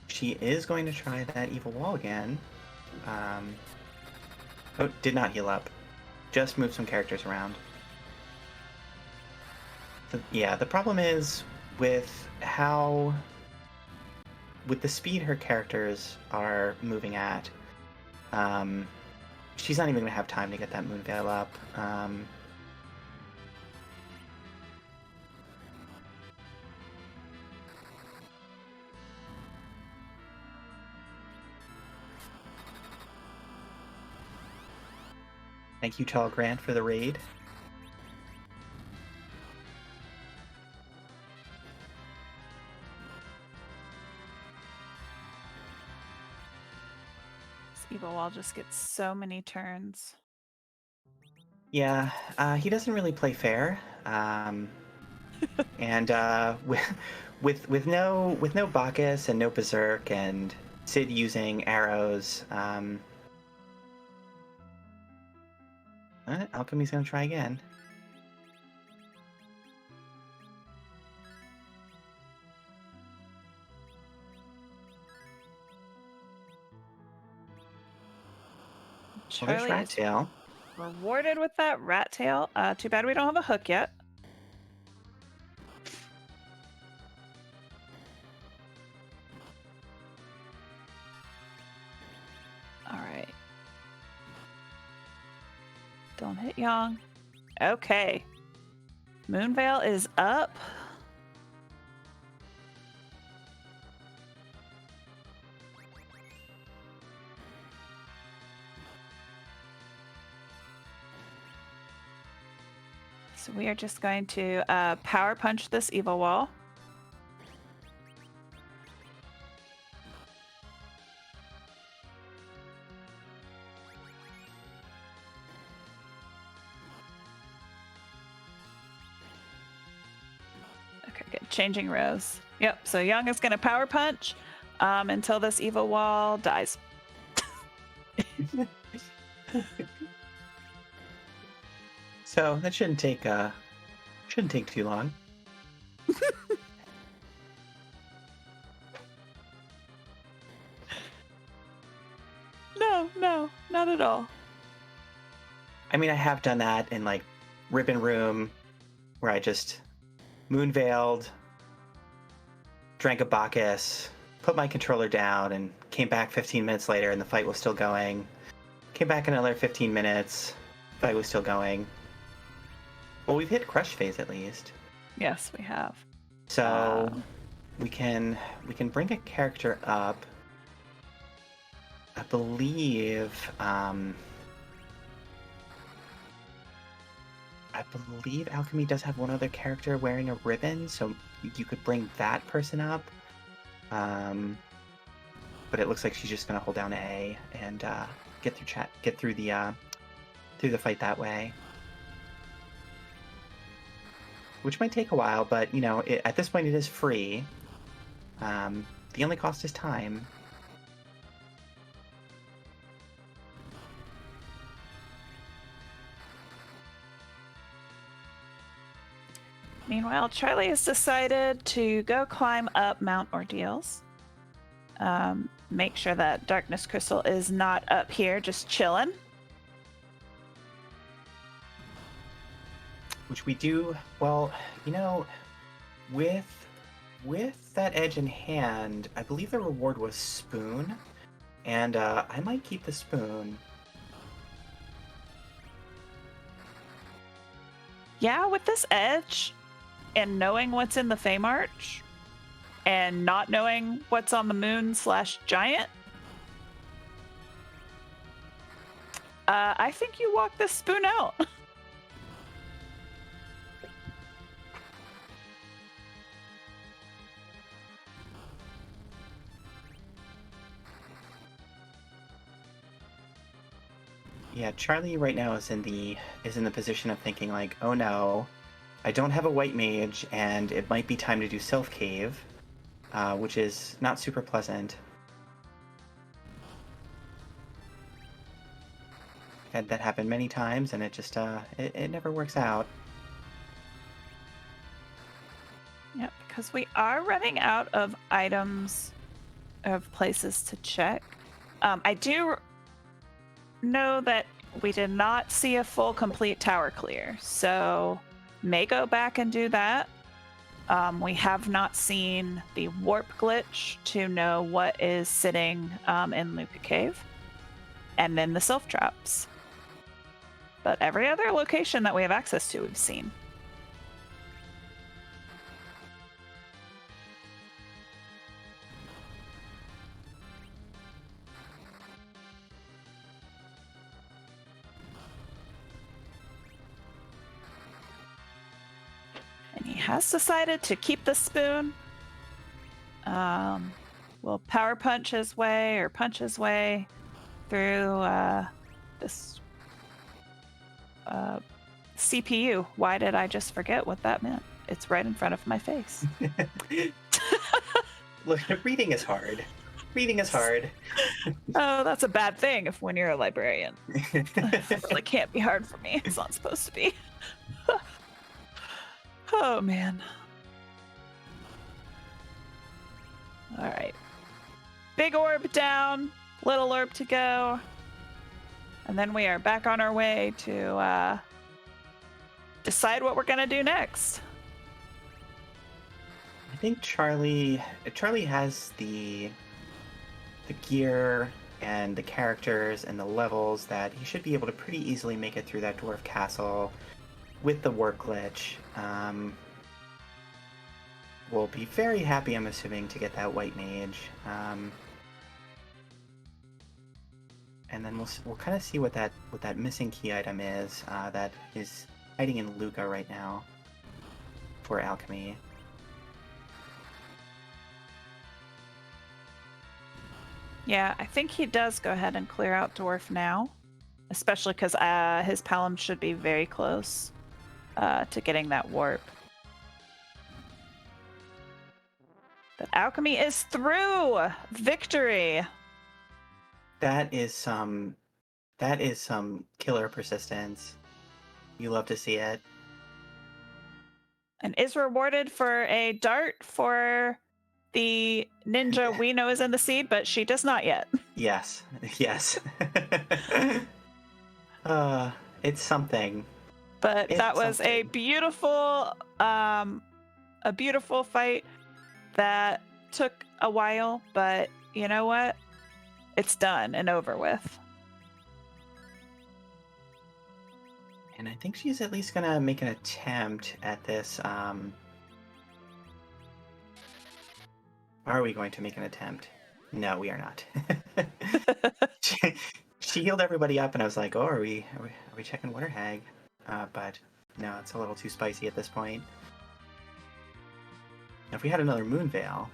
that evil wall again. Oh, did not heal up. Just move some characters around. So, yeah, the problem is with the speed her characters are moving at, she's not even going to have time to get that Moonveil up. Thank you, Tall Grant, for the raid. This evil wall just gets so many turns. Yeah, he doesn't really play fair, and with no Bacchus and no Berserk and Sid using arrows. Alchemy's gonna try again. Charlie Rat is Tail. rewarded with that rat tail. Too bad we don't have a hook yet. All right. Don't hit Yang. Okay. Moonveil is up. So we are just going to power punch this evil wall. Okay, good. Changing rows. Yep, so Young is going to power punch until this evil wall dies. So that shouldn't take too long. No, not at all. I mean, I have done that in like Ribbon Room, where I just moonveiled, drank a Bacchus, put my controller down, and came back 15 minutes later, and the fight was still going. Came back another 15 minutes, fight was still going. Well, we've hit crush phase at least. Yes, we have. So we can bring a character up. I believe Alchemie does have one other character wearing a ribbon, so you could bring that person up. But it looks like she's just gonna hold down A and get through the fight that way. Which might take a while, but you know, at this point it is free. The only cost is time. Meanwhile, Charlie has decided to go climb up Mount Ordeals. Make sure that Darkness Crystal is not up here, just chilling. Which we do, well, you know, with that edge in hand, I believe the reward was spoon, and I might keep the spoon. Yeah, with this edge and knowing what's in the Fey March and not knowing what's on the moon/giant, I think you walk this spoon out. Yeah, Charlie right now is in the position of thinking like, oh no, I don't have a white mage, and it might be time to do Sylph Cave, which is not super pleasant. Had that happen many times, and it just it never works out. Yeah, because we are running out of items of places to check. I do know that we did not see a full complete tower clear, so may go back and do that. We have not seen the warp glitch to know what is sitting in Luca Cave, and then the Sylph traps. But every other location that we have access to, we've seen. And he has decided to keep the spoon. Will power punch his way or punch his way through this CPU. Why did I just forget what that meant? It's right in front of my face. Look, reading is hard. Reading is hard. Oh, that's a bad thing if when you're a librarian. It really can't be hard for me. It's not supposed to be. Oh, man. All right. Big orb down, little orb to go. And then we are back on our way to decide what we're going to do next. I think Charlie has the gear and the characters and the levels that he should be able to pretty easily make it through that dwarf castle with the warp glitch. We'll be very happy, I'm assuming, to get that white mage. And then we'll kind of see what that missing key item is that is hiding in Luca right now for Alchemy. Yeah, I think he does go ahead and clear out Dwarf now, especially because his Palom should be very close to getting that warp. But Alchemy is through! Victory! That is some killer persistence. You love to see it. And is rewarded for a dart for the ninja we know is in the seed, but she does not yet. Yes, yes. It's something. But It's that was something. a beautiful fight that took a while, but you know what? It's done and over with. And I think she's at least gonna make an attempt at this. Are we going to make an attempt? No, we are not. she healed everybody up, and I was like, "Oh, are we checking Water Hag?" But no, it's a little too spicy at this point. Now, if we had another Moon Veil,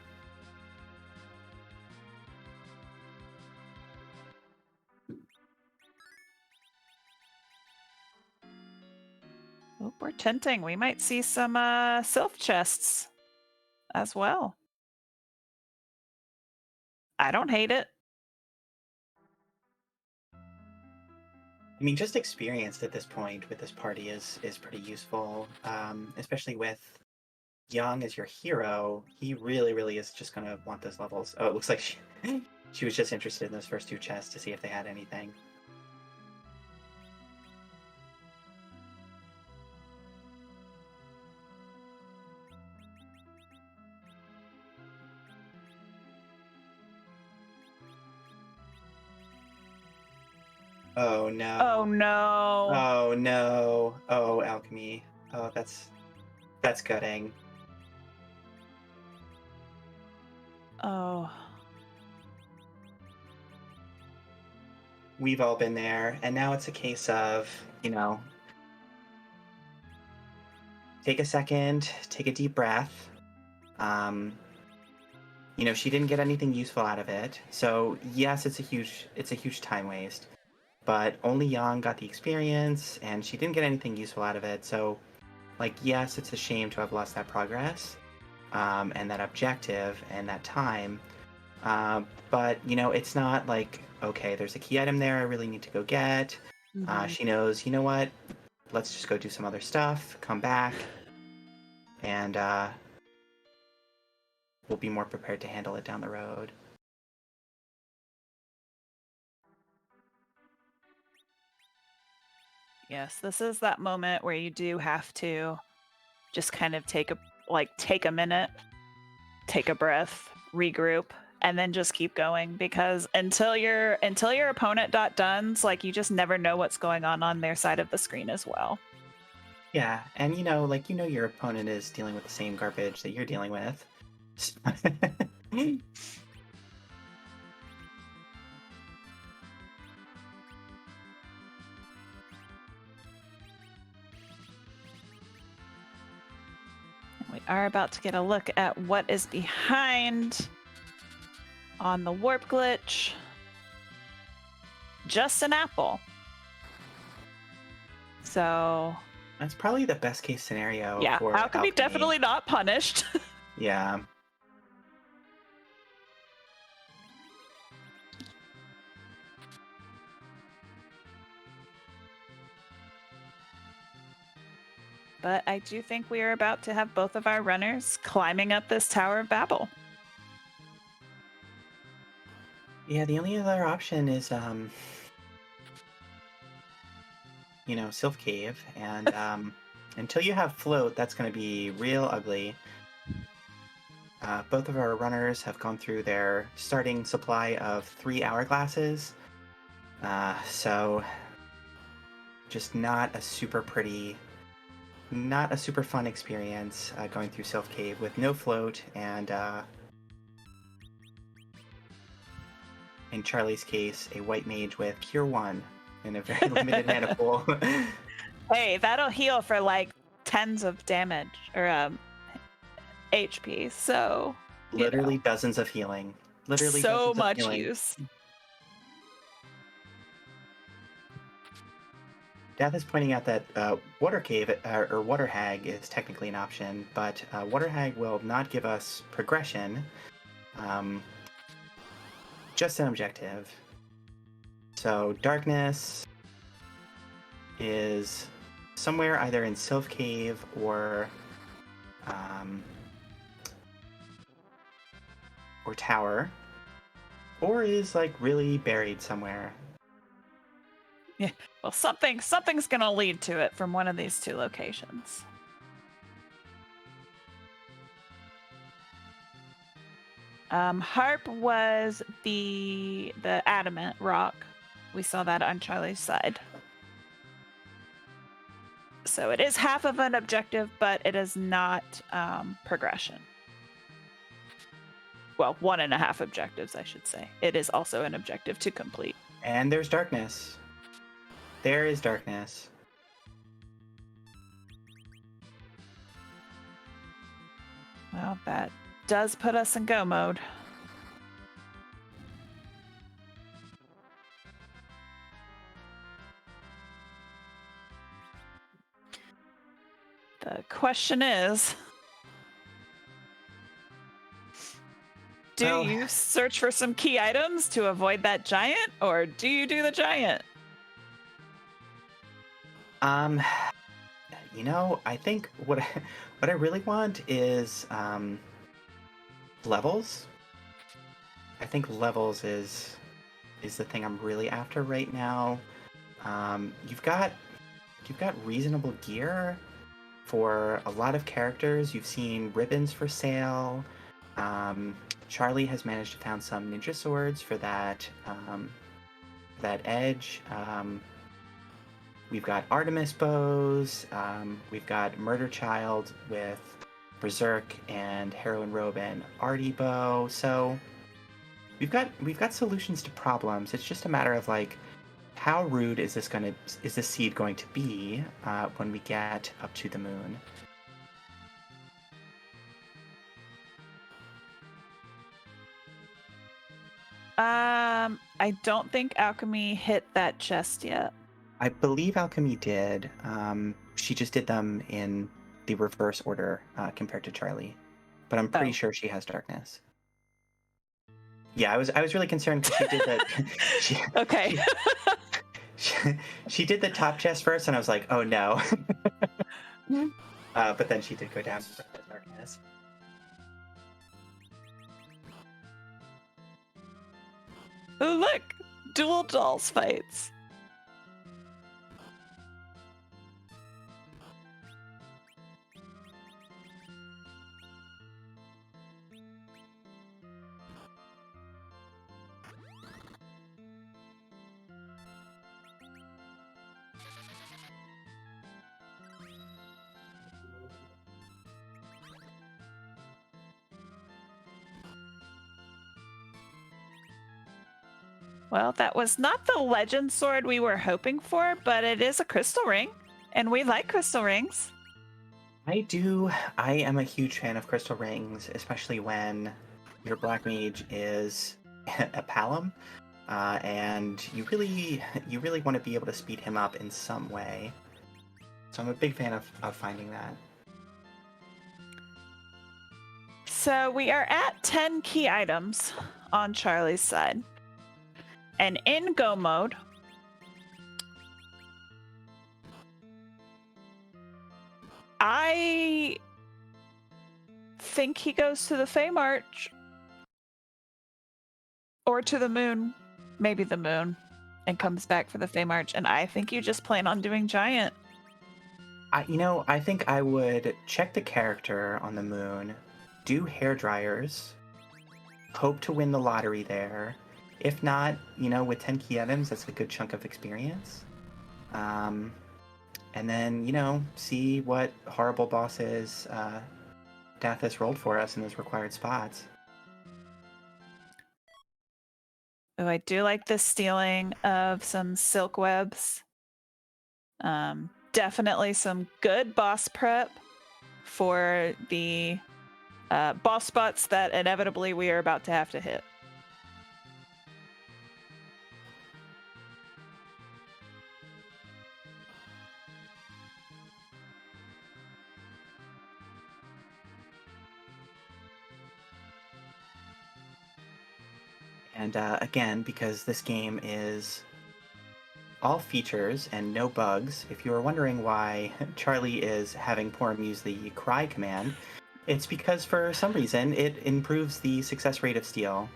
Oh, we're tinting. We might see some sylph chests as well. I don't hate it. I mean, just experienced at this point with this party is pretty useful, especially with Young as your hero. He really is just gonna want those levels. Oh, it looks like she was just interested in those first two chests to see if they had anything. Oh no. Oh no. Oh no. Oh, Alchemy. Oh, that's gutting. Oh. We've all been there, and now it's a case of, take a second, take a deep breath. She didn't get anything useful out of it. So yes, it's a huge time waste. But only Yang got the experience, and she didn't get anything useful out of it. So, yes, it's a shame to have lost that progress, and that objective, and that time. But, it's not like, okay, there's a key item there I really need to go get. Mhm. She knows, you know what? Let's just go do some other stuff, come back, and we'll be more prepared to handle it down the road. Yes, this is that moment where you do have to just kind of take a minute, take a breath, regroup, and then just keep going, because until your opponent dones, you just never know what's going on their side of the screen as well. Yeah, and your opponent is dealing with the same garbage that you're dealing with. We are about to get a look at what is behind on the warp glitch. Just an apple. So that's probably the best case scenario. Yeah, for Alchemy Alchemy. definitely not punished. Yeah. But I do think we are about to have both of our runners climbing up this Tower of Babel. Yeah, the only other option is, Sylph Cave, and until you have Float, that's going to be real ugly. Both of our runners have gone through their starting supply of 3 hourglasses, so just not a super fun experience going through Sylph Cave with no Float, and in Charlie's case, a white mage with Cure 1 in a very limited mana pool. Hey, that'll heal for like tens of damage or HP. So, Literally dozens of healing. Literally so dozens of much healing. use. Death is pointing out that Water Cave or Water Hag is technically an option, but Water Hag will not give us progression, just an objective. So Darkness is somewhere either in Sylph Cave or Tower, or is like really buried somewhere. Yeah. Well, something's gonna lead to it from one of these two locations. Harp was the adamant rock. We saw that on Charlie's side. So it is half of an objective, but it is not progression. Well, 1.5 objectives, I should say. It is also an objective to complete. And there's Darkness. There is Darkness. Well, that does put us in go mode. The question is, do you search for some key items to avoid that giant, or do you do the giant? You know, I think what I really want is levels. I think levels is the thing I'm really after right now. You've got reasonable gear for a lot of characters. You've seen ribbons for sale. Charlie has managed to found some ninja swords for that edge. We've got Artemis bows. We've got Murder Child with Berserk and Heroine Robe and Artie bow. So we've got solutions to problems. It's just a matter of like, how rude is this seed going to be when we get up to the moon? I don't think Alchemie hit that chest yet. I believe Alchemy did. She just did them in the reverse order compared to Charlie, but I'm pretty sure she has Darkness. Yeah, I was really concerned because she did that. Okay. She did the top chest first, and I was like, oh no. But then she did go down to Darkness. Oh, look! Dual dolls fights. Well, that was not the legend sword we were hoping for, but it is a crystal ring, and we like crystal rings. I do. I am a huge fan of crystal rings, especially when your black mage is a Palom, and you really want to be able to speed him up in some way. So I'm a big fan of finding that. So we are at 10 key items on Charlie's side. And in go mode, I think he goes to the Fey March or to the moon, maybe the moon, and comes back for the Fey March. And I think you just plan on doing giant. I think I would check the character on the moon, do hair dryers, hope to win the lottery there. If not, with 10 key items, that's a good chunk of experience. And then, see what horrible bosses Death has rolled for us in those required spots. Oh, I do like the stealing of some silk webs. definitely some good boss prep for the boss spots that inevitably we are about to have to hit. And again, because this game is all features and no bugs, if you were wondering why Charlie is having Porum use the cry command, it's because for some reason it improves the success rate of steal.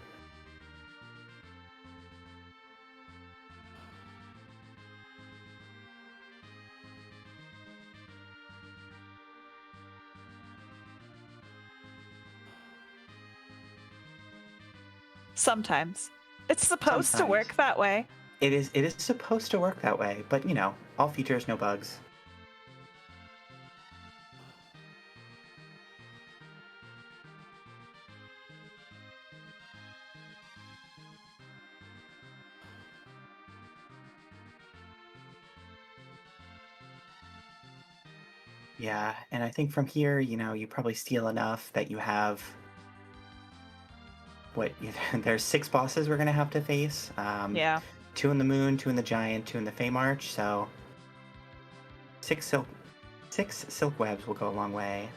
Sometimes. It's supposed to work that way. It is supposed to work that way, but you know, all features, no bugs. Yeah, and I think from here, you know, you probably steal enough that you have what there's 6 bosses we're gonna have to face. Yeah. 2 in the Moon, 2 in the Giant, 2 in the Fey March. So 6 silk webs will go a long way.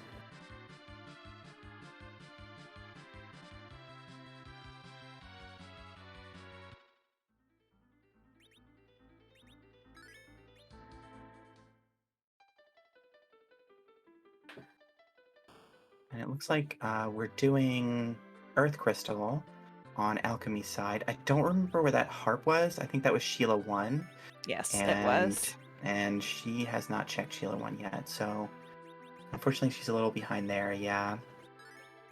And it looks like we're doing Earth Crystal on Alchemie's side. I don't remember where that harp was. I think that was Sheila 1. Yes, it was. And she has not checked Sheila 1 yet, so unfortunately she's a little behind there, yeah.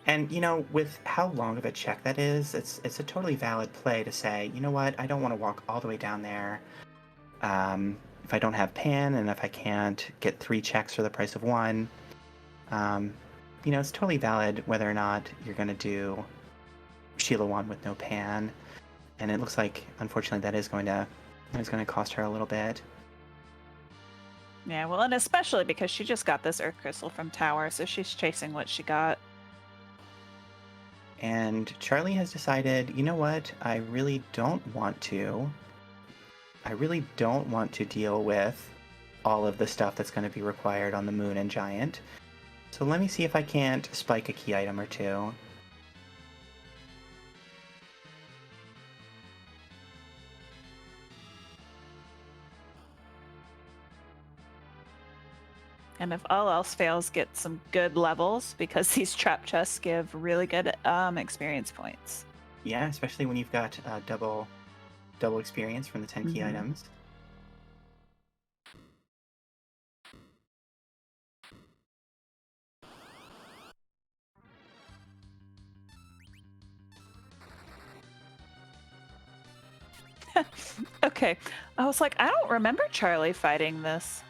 And you know, with how long of a check that is, it's a totally valid play to say, you know what, I don't want to walk all the way down there. If I don't have pan and if I can't get 3 checks for the price of 1, you know, it's totally valid whether or not you're going to do Sheila 1 with no pan. And it looks like, unfortunately, that is going to cost her a little bit. Yeah, well, and especially because she just got this Earth Crystal from Tower, so she's chasing what she got. And Charlie has decided, you know what, I really don't want to deal with all of the stuff that's going to be required on the Moon and Giant. So let me see if I can't spike a key item or 2. And if all else fails, get some good levels, because these trap chests give really good experience points. Yeah, especially when you've got double experience from the 10 key items. Okay, I was like, I don't remember Charlie fighting this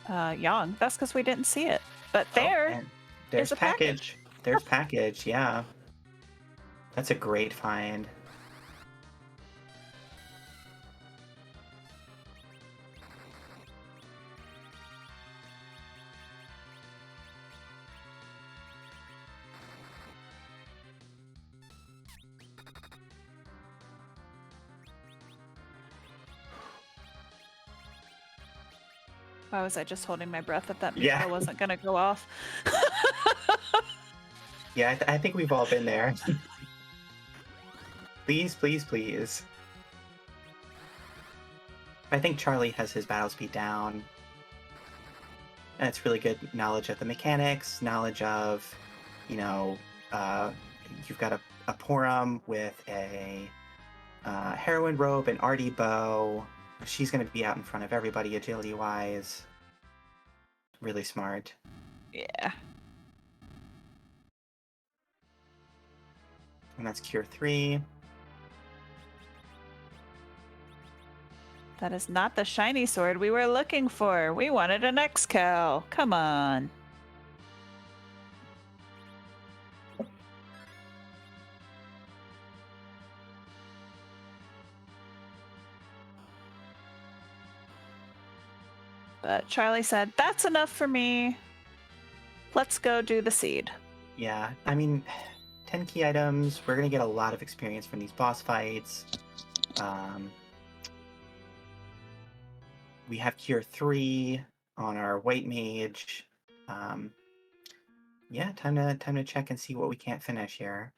Yang. That's because we didn't see it. But there's a package. There's package, yeah. That's a great find. Why was I just holding my breath that missile wasn't going to go off? Yeah, I think we've all been there. Please, please, please. I think Charlie has his battle speed down. And it's really good knowledge of the mechanics, knowledge of, you know, you've got a Porum with a heroine robe, an arty bow. She's going to be out in front of everybody agility-wise. Really smart. Yeah. And that's Cure 3. That is not the shiny sword we were looking for. We wanted an X-Cal. Come on. But Charlie said, "That's enough for me. Let's go do the seed." Yeah, I mean, 10 key items. We're going to get a lot of experience from these boss fights. We have Cure 3 on our White Mage. Yeah, time to check and see what we can't finish here.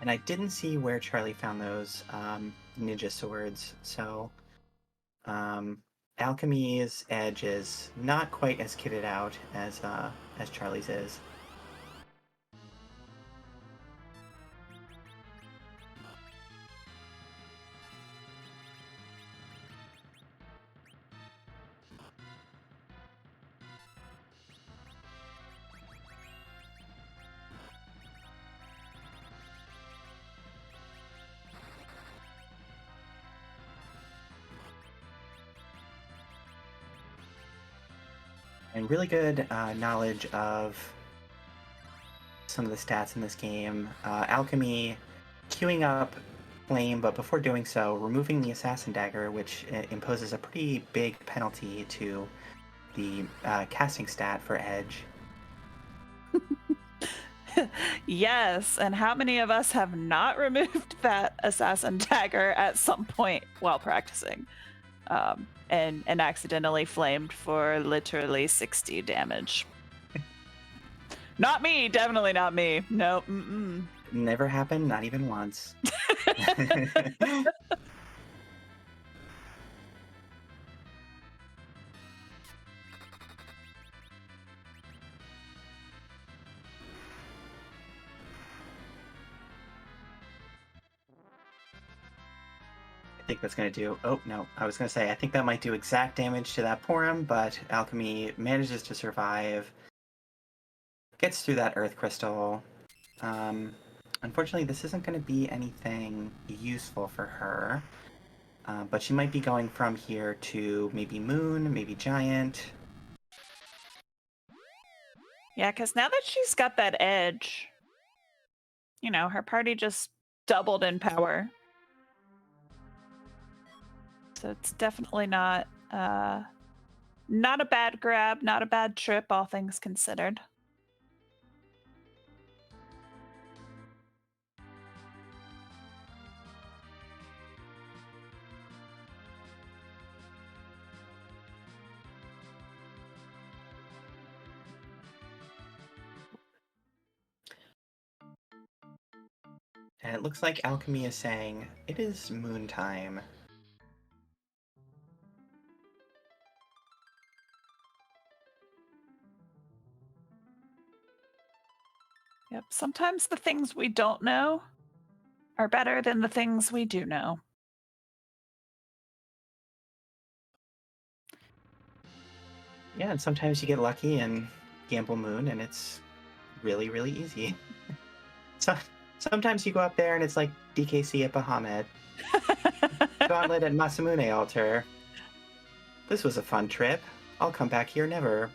And I didn't see where Charlie found those ninja swords, so Alchemie's edge is not quite as kitted out as Charlie's is. And really good knowledge of some of the stats in this game. Alchemy queuing up Flame, but before doing so, removing the Assassin Dagger, which imposes a pretty big penalty to the casting stat for Edge. Yes, and how many of us have not removed that Assassin Dagger at some point while practicing? And accidentally flamed for literally 60 damage. Not me, definitely not me. No, Never happened, not even once. I think that's going to do... Oh, no. I was going to say, I think that might do exact damage to that Porum, but Alchemy manages to survive. Gets through that Earth Crystal. Unfortunately, this isn't going to be anything useful for her. But she might be going from here to maybe Moon, maybe Giant. Yeah, because now that she's got that edge, you know, her party just doubled in power. So it's definitely not a bad grab, not a bad trip, all things considered. And it looks like Alchemy is saying, it is Moon time. Yep, sometimes the things we don't know are better than the things we do know. Yeah, and sometimes you get lucky and gamble Moon, and it's really, really easy. So sometimes you go up there and it's like DKC at Bahamut, Gauntlet at Masamune Altar. This was a fun trip. I'll come back here never.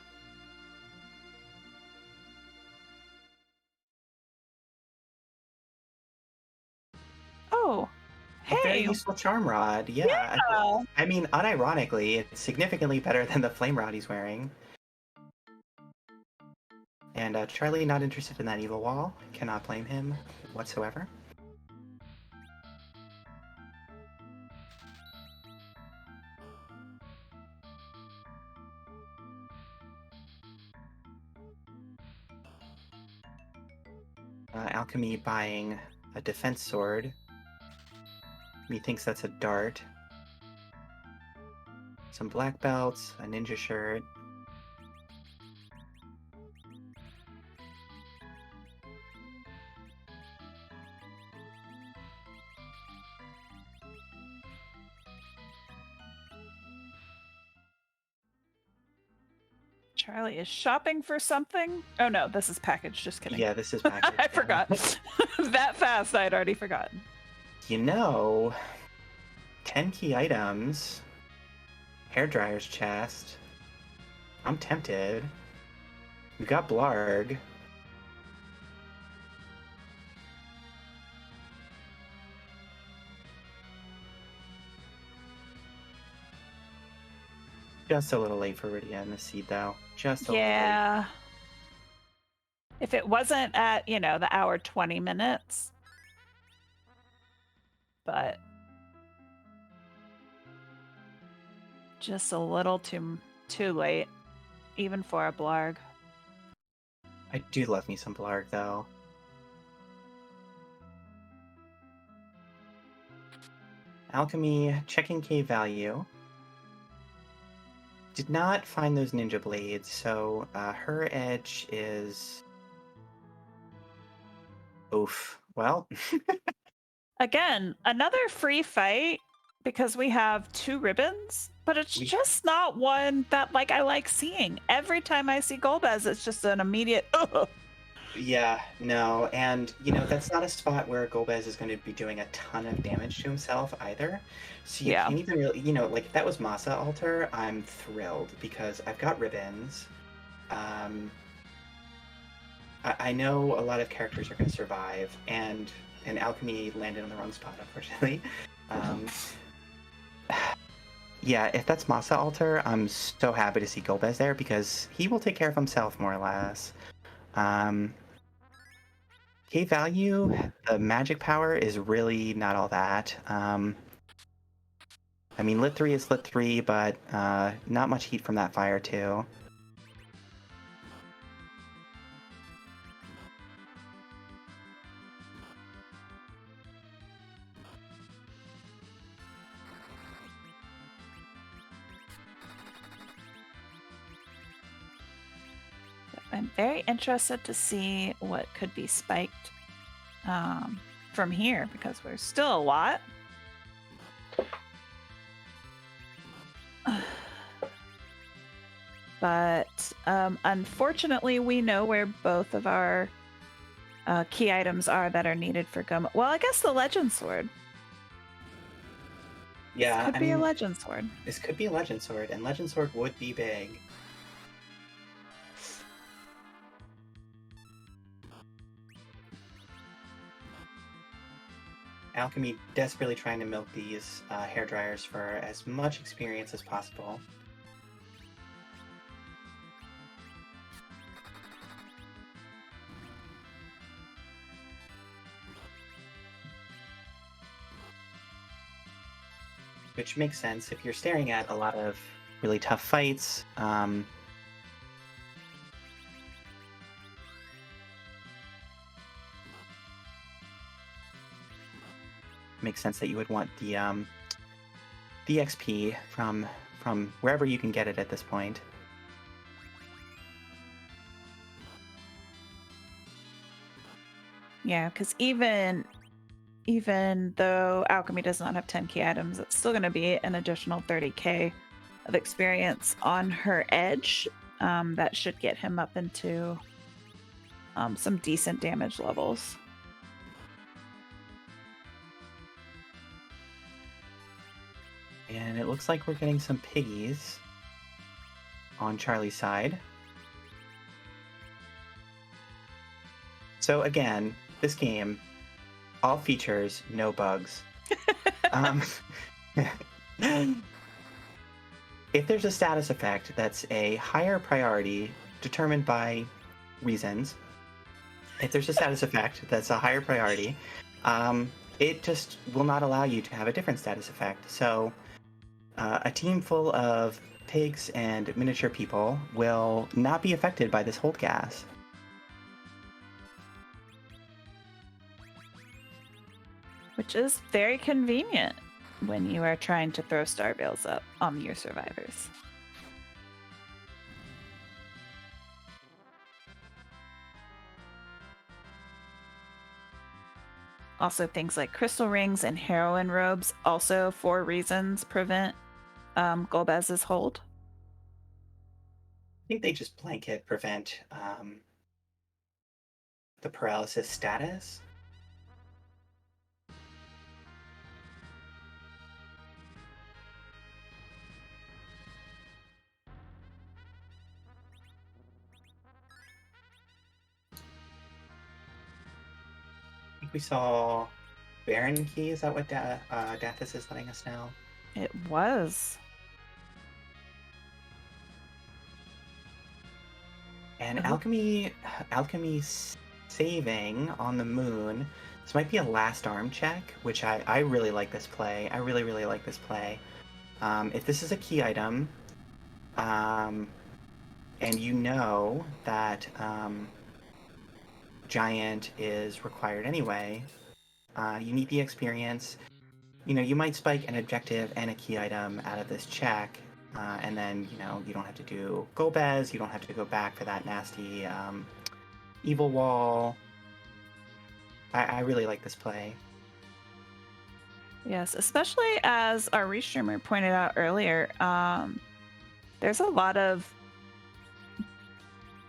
Oh, A very hey. useful Charm Rod, yeah. I mean, unironically, it's significantly better than the Flame Rod he's wearing. And Charlie, not interested in that evil wall. Cannot blame him whatsoever. Alchemy buying a defense sword. He thinks that's a dart. Some black belts, a ninja shirt. Charlie is shopping for something. Oh no, this is package. Just kidding. Yeah, this is package. I forgot. That fast, I'd already forgotten. You know, 10 key items, hairdryer's chest. I'm tempted. We've got Blarg. Just a little late for Rydia and the seed, though. Just a little late. Yeah. If it wasn't at, the hour 20 minutes. But just a little too late, even for a Blarg. I do love me some Blarg, though. Alchemie, checking K value. Did not find those ninja blades, so her edge is... Oof. Well... Again, another free fight because we have 2 ribbons, but it's just not one that I like seeing. Every time I see Golbez, it's just an immediate ugh. Yeah, no, and that's not a spot where Golbez is going to be doing a ton of damage to himself either. So you can't even really, if that was Masa Altar, I'm thrilled because I've got ribbons. I know a lot of characters are going to survive, and Alchemy landed on the wrong spot, unfortunately. Yeah, if that's Masa Altar, I'm so happy to see Golbez there because he will take care of himself more or less. K value, the magic power is really not all that. I mean, lit 3 is lit 3, but not much heat from that fire too. I'm very interested to see what could be spiked from here because there's still a lot. But unfortunately, we know where both of our key items are that are needed for Goma. Well, I guess the Legend Sword. Yeah, this could be a Legend Sword. This could be a Legend Sword, and Legend Sword would be big. Alchemy desperately trying to milk these hair dryers for as much experience as possible. Which makes sense if you're staring at a lot of really tough fights. Makes sense that you would want the XP from wherever you can get it at this point. Yeah, because even though Alchemy does not have 10 key items, it's still going to be an additional 30k of experience on her edge. That should get him up into some decent damage levels. And it looks like we're getting some piggies on Charlie's side. So again, this game, all features, no bugs. If there's a status effect that's a higher priority determined by reasons, if there's a status effect that's a higher priority, it just will not allow you to have a different status effect. So a team full of pigs and miniature people will not be affected by this hold gas. Which is very convenient when you are trying to throw star bales up on your survivors. Also, things like crystal rings and heroine robes, also for reasons, prevent Golbez's hold. think they just blanket prevent the paralysis status. I think we saw Baron Key. Is that what Dathis is letting us know? It was. And Oh. Alchemie saving on the moon. This might be a last arm check, which I really like this play. I really, really like this play. If this is a key item, and you know that Giant is required anyway, you need the experience. You know, you might spike an objective and a key item out of this check, and then, you know, you don't have to do Golbez, you don't have to go back for that nasty evil wall. I really like this play. Yes, especially as our restreamer pointed out earlier, there's a lot of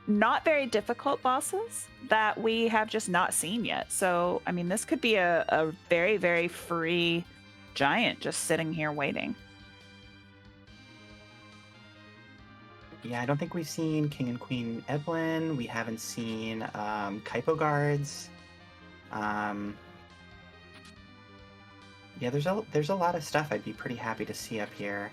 not very difficult bosses that we have just not seen yet. So, I mean, this could be a very, very free giant just sitting here waiting. Yeah, I don't think we've seen King and Queen Eblan. We haven't seen Kaipo guards. Yeah, there's a lot of stuff I'd be pretty happy to see up here.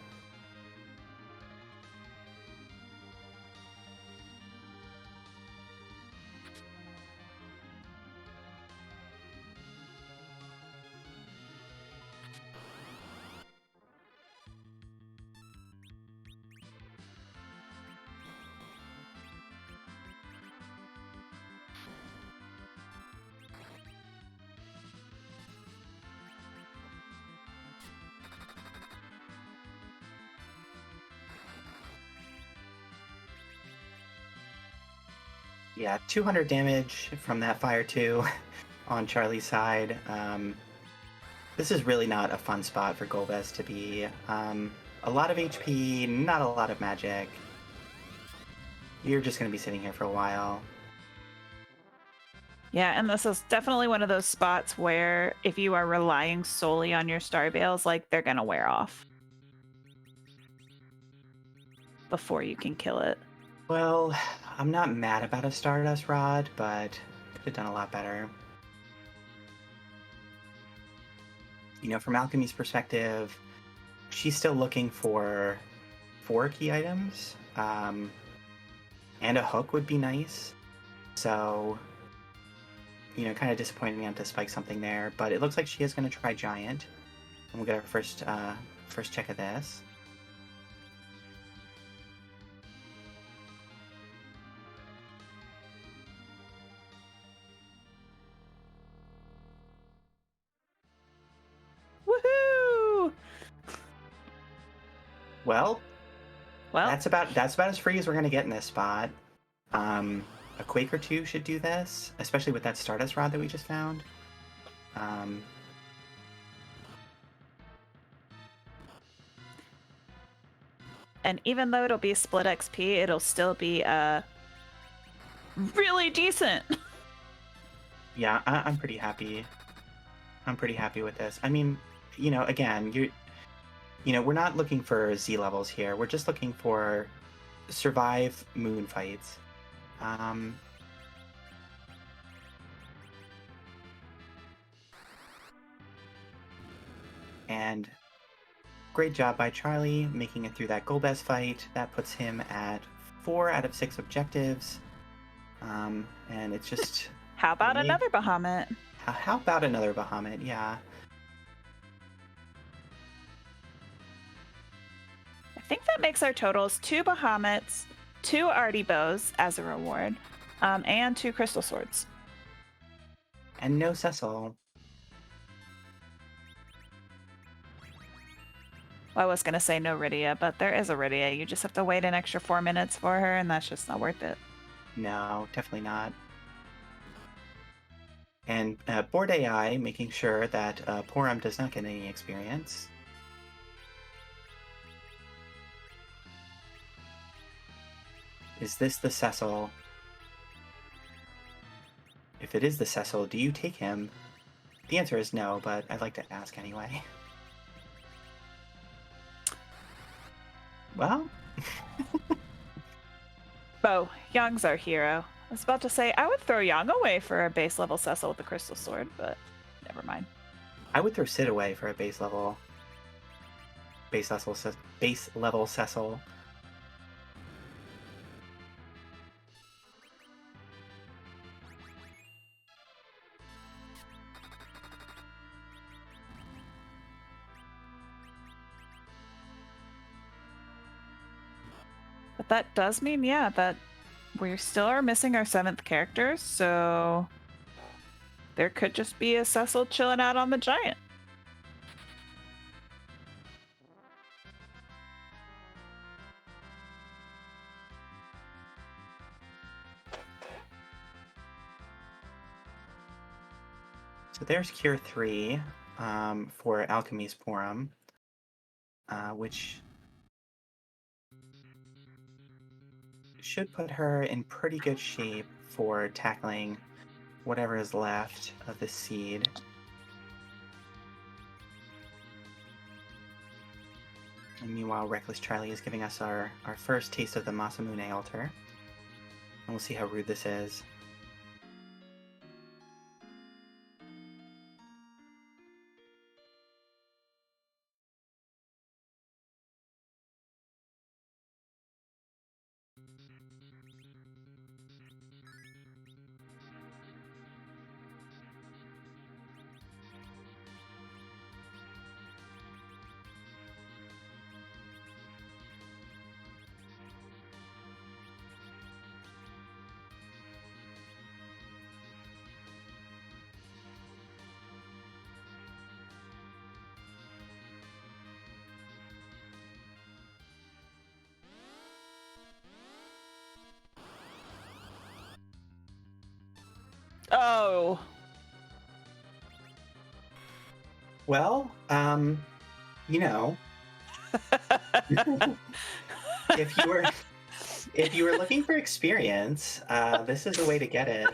Yeah, 200 damage from that fire too on Charlie's side. This is really not a fun spot for Golbez to be. A lot of HP, not a lot of magic. You're just going to be sitting here for a while. Yeah, and this is definitely one of those spots where if you are relying solely on your star bales, like, they're going to wear off before you can kill it. Well, I'm not mad about a Stardust Rod, but could have done a lot better. You know, from Alchemie's perspective, she's still looking for 4 key items, and a hook would be nice. So, you know, kind of disappointing not to spike something there, but it looks like she is going to try Giant. And we'll get our first check of this. Woohoo! Well, Well, that's about as free as we're going to get in this spot. A Quake or 2 should do this, especially with that Stardust Rod that we just found. and even though it'll be split XP, it'll still be really decent. Yeah, I'm pretty happy. I'm pretty happy with this. I mean, you know, again, we're not looking for Z levels here. We're just looking for survive moon fights. And great job by Charlie making it through that Golbez fight. That puts him at 4 out of 6 objectives. And it's just... How about another Bahamut? How about another Bahamut? Yeah. I think that makes our totals 2 Bahamuts, 2 Artie Bows as a reward, and 2 Crystal Swords. And no Cecil. Well, I was going to say no Rydia, but there is a Rydia. You just have to wait an extra 4 minutes for her, and that's just not worth it. No, definitely not. And Board AI making sure that Porum does not get any experience. Is this the Cecil? If it is the Cecil, do you take him? The answer is no, but I'd like to ask anyway. Well... Bo, Yang's our hero. I was about to say, I would throw Yang away for a base level Cecil with the Crystal Sword, but never mind. I would throw Sid away for a base level Cecil. But that does mean, yeah, that we still are missing our 7th character, so there could just be a Cecil chilling out on the giant. So there's Cure 3 for Alchemie's Porum, which should put her in pretty good shape for tackling whatever is left of the seed. And meanwhile, Reckless Charlie is giving us our first taste of the Masamune altar. And we'll see how rude this is. Oh. Well, you know, if you were looking for experience, this is a way to get it.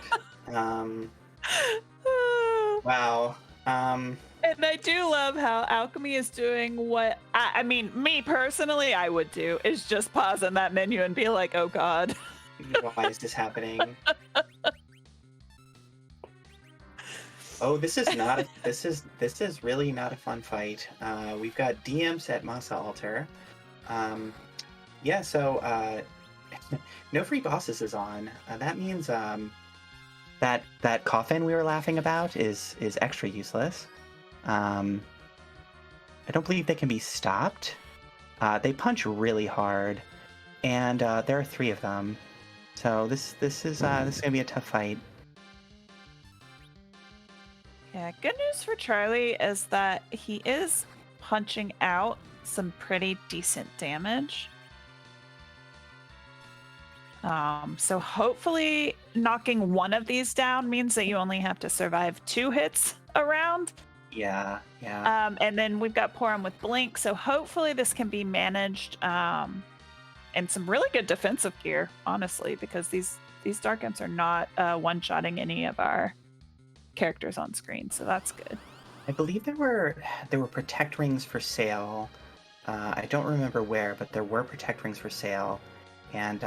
Wow. And I do love how Alchemy is doing what I mean, me personally, I would do is just pause on that menu and be like, "Oh God, why is this happening?" Oh, this is not. This is really not a fun fight. We've got DMs at Masa Altar. Yeah. So no free bosses is on. That means that coffin we were laughing about is extra useless. I don't believe they can be stopped. They punch really hard, and there are 3 of them. So this is gonna be a tough fight. Yeah, good news for Charlie is that he is punching out some pretty decent damage. So hopefully knocking one of these down means that you only have to survive 2 hits a round. Yeah. And then we've got Porum with Blink, so hopefully this can be managed and some really good defensive gear, honestly, because these Dark Imps are not one-shotting any of our characters on screen, so that's good. I believe there were protect rings for sale. I don't remember where, but there were protect rings for sale, and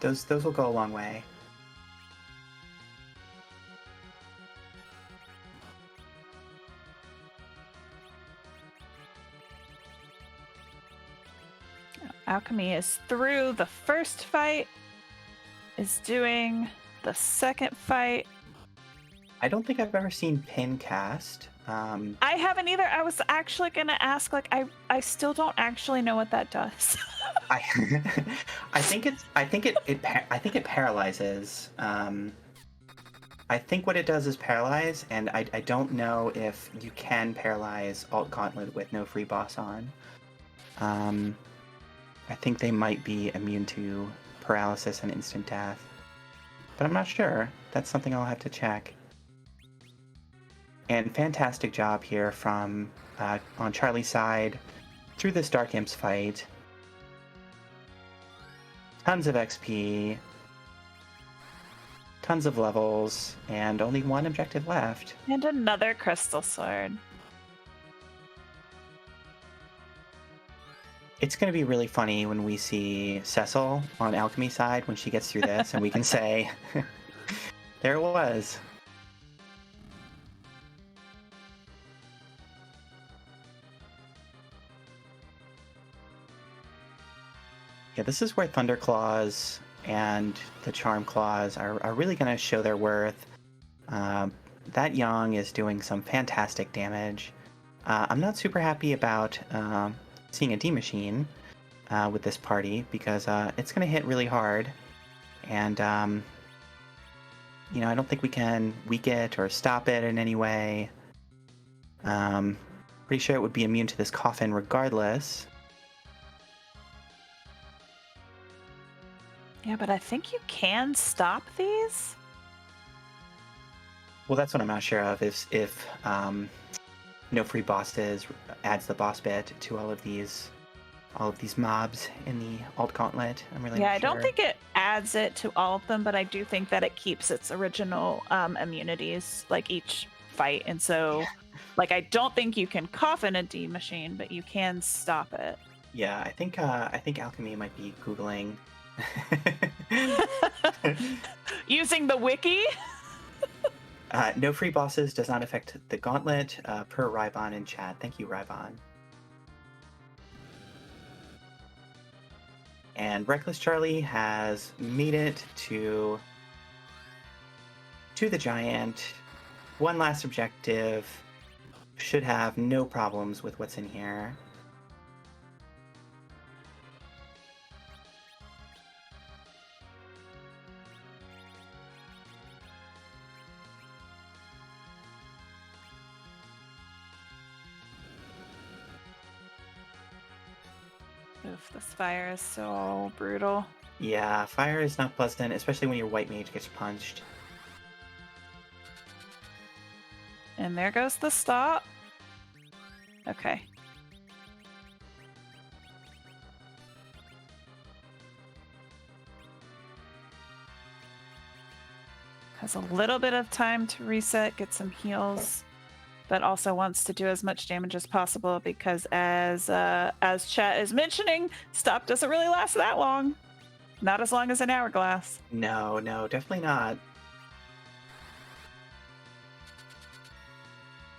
those will go a long way. Alchemy is through the first fight, is doing the second fight. I don't think I've ever seen Pin cast. I haven't either. I was actually gonna ask, like, I still don't actually know what that does. I think it paralyzes. I think what it does is paralyze, and I don't know if you can paralyze Alt Gauntlet with no free boss on. I think they might be immune to paralysis and instant death, but I'm not sure. That's something I'll have to check. And fantastic job here from on Charlie's side through this Dark Imps fight. Tons of XP, tons of levels, and only one objective left. And another crystal sword. It's going to be really funny when we see Cecil on Alchemy side when she gets through this, and we can say, there it was. Yeah, this is where Thunderclaws and the Charm Claws are really going to show their worth. That Yang is doing some fantastic damage. I'm not super happy about seeing a D-Machine with this party because it's going to hit really hard. And, you know, I don't think we can weak it or stop it in any way. Pretty sure it would be immune to this coffin regardless. Yeah, but I think you can stop these. Well, that's what I'm not sure of. If no free bosses adds the boss bit to all of these mobs in the alt gauntlet. I'm really Yeah, not I sure. don't think it adds it to all of them, but I do think that it keeps its original immunities like each fight, and so like I don't think you can coffin a D machine, but you can stop it. Yeah, I think Alchemy might be googling. Using the wiki. No free bosses does not affect the gauntlet, per Rybon in chat. Thank you, Rybon. And Reckless Charlie has made it to the giant. One last objective. Should have no problems with what's in here. Oof, this fire is so brutal. Yeah, fire is not pleasant, especially when your white mage gets punched. And there goes the stop. Okay. Has a little bit of time to reset, get some heals, but also wants to do as much damage as possible because as chat is mentioning, stop doesn't really last that long. Not as long as an hourglass. No, definitely not.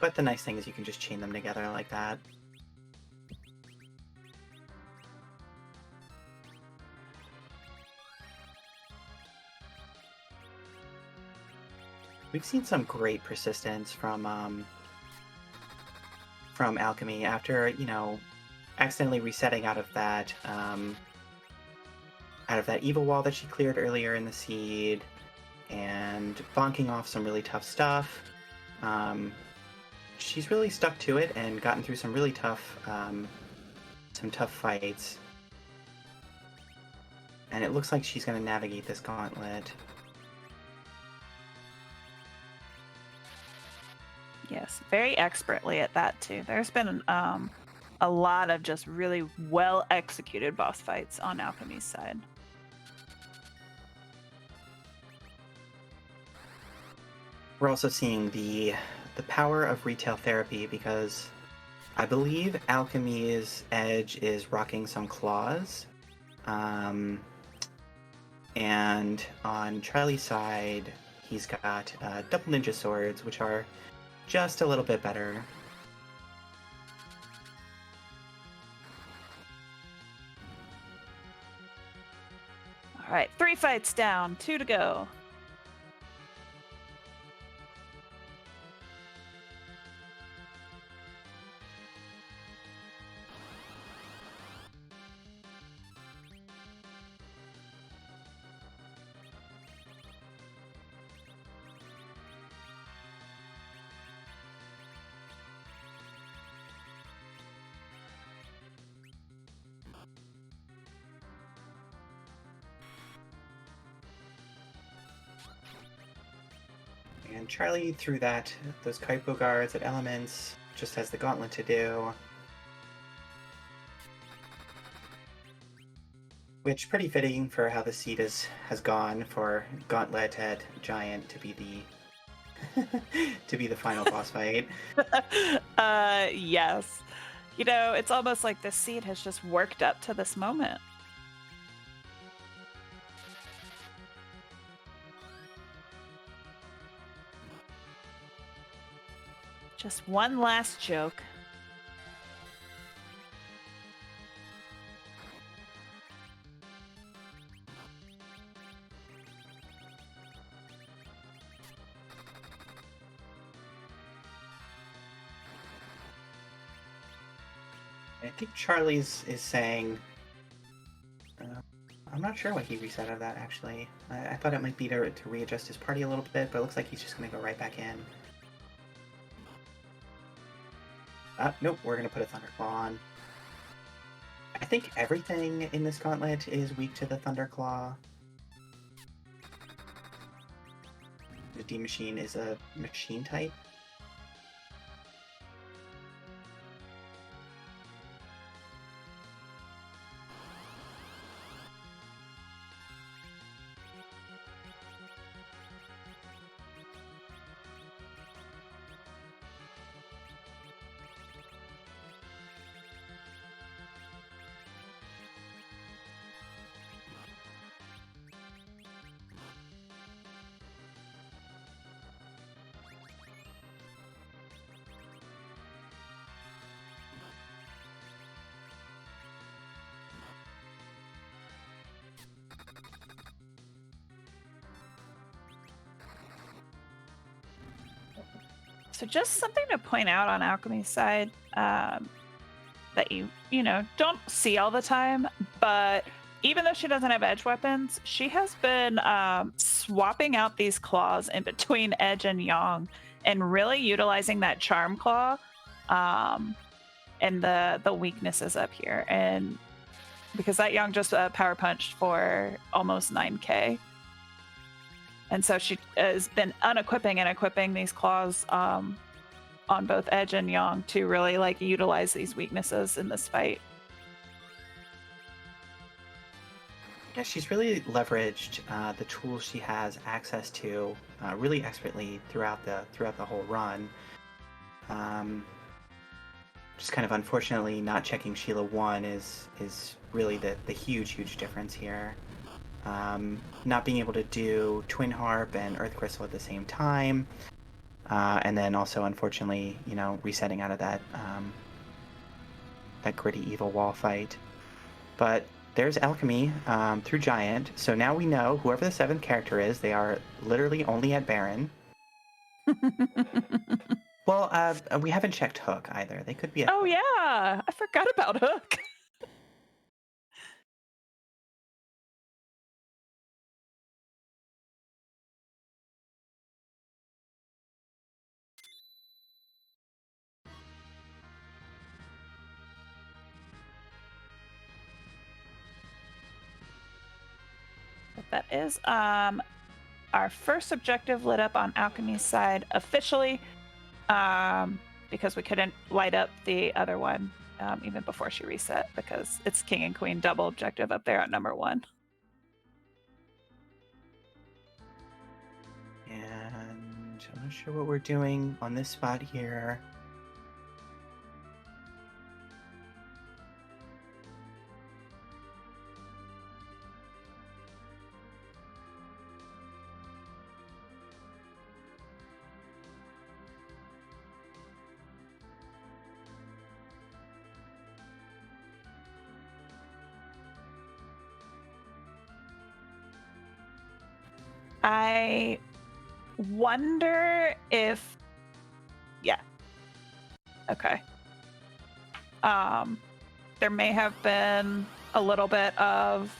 But the nice thing is you can just chain them together like that. We've seen some great persistence from Alchemy after, you know, accidentally resetting out of that evil wall that she cleared earlier in the seed and bonking off some really tough stuff. She's really stuck to it and gotten through some really tough fights. And it looks like she's going to navigate this gauntlet. Yes, very expertly at that too. There's been a lot of just really well executed boss fights on Alchemy's side. We're also seeing the power of retail therapy because I believe Alchemy's edge is rocking some claws. And on Charlie's side, he's got double ninja swords, which are just a little bit better. All right, 3 fights down, 2 to go. And Charlie threw those Kaipo guards at elements, just has the gauntlet to do. Which pretty fitting for how the seed has gone for Gauntleted Giant to be the to be the final boss fight. Yes. You know, it's almost like this seed has just worked up to this moment. Just one last joke. I think Charlie's is saying, I'm not sure what he reset out of that, actually. I thought it might be to readjust his party a little bit, but it looks like he's just going to go right back in. Nope, we're going to put a Thunderclaw on. I think everything in this gauntlet is weak to the Thunderclaw. The D-Machine is a machine type. So just something to point out on Alchemy's side that you know, don't see all the time, but even though she doesn't have edge weapons, she has been swapping out these claws in between edge and yang and really utilizing that charm claw and the weaknesses up here. And because that yang just power punched for almost 9k. And so she has been unequipping and equipping these claws on both edge and yang to really like utilize these weaknesses in this fight. Yeah, she's really leveraged the tools she has access to really expertly throughout the whole run. Just kind of unfortunately not checking Sheila 1 is really the huge difference here. Not being able to do Twin Harp and Earth Crystal at the same time, and then also unfortunately, you know, resetting out of that that gritty evil wall fight. But there's Alchemy through Giant, so now we know whoever the 7th character is, they are literally only at Baron. Well, we haven't checked Hook either. They could be at Oh Hook. yeah, I forgot about Hook. But that is our first objective lit up on Alchemy's side officially, because we couldn't light up the other one even before she reset, because it's King and Queen double objective up there at number 1. And I'm not sure what we're doing on this spot here. I wonder if, yeah, okay. There may have been a little bit of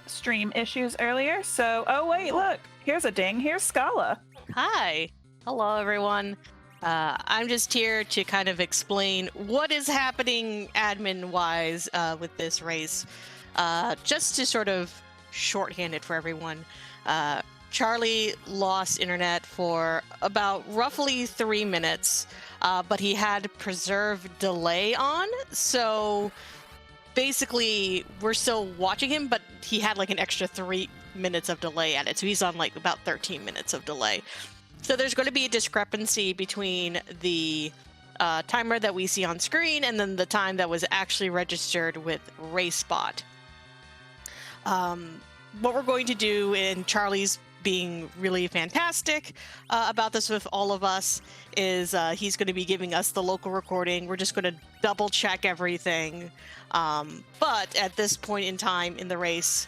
stream issues earlier. So, oh wait, look, here's a ding. Here's Scala. Hi. Hello, everyone. I'm just here to kind of explain what is happening admin-wise with this race. Just to sort of shorthand it for everyone. Charlie lost internet for about roughly 3 minutes, but he had preserved delay on, so basically we're still watching him, but he had like an extra 3 minutes of delay at it, so he's on like about 13 minutes of delay. So there's going to be a discrepancy between the timer that we see on screen and then the time that was actually registered with RaceBot. What we're going to do, and Charlie's being really fantastic about this with all of us, is he's going to be giving us the local recording. We're just going to double check everything. But at this point in time in the race,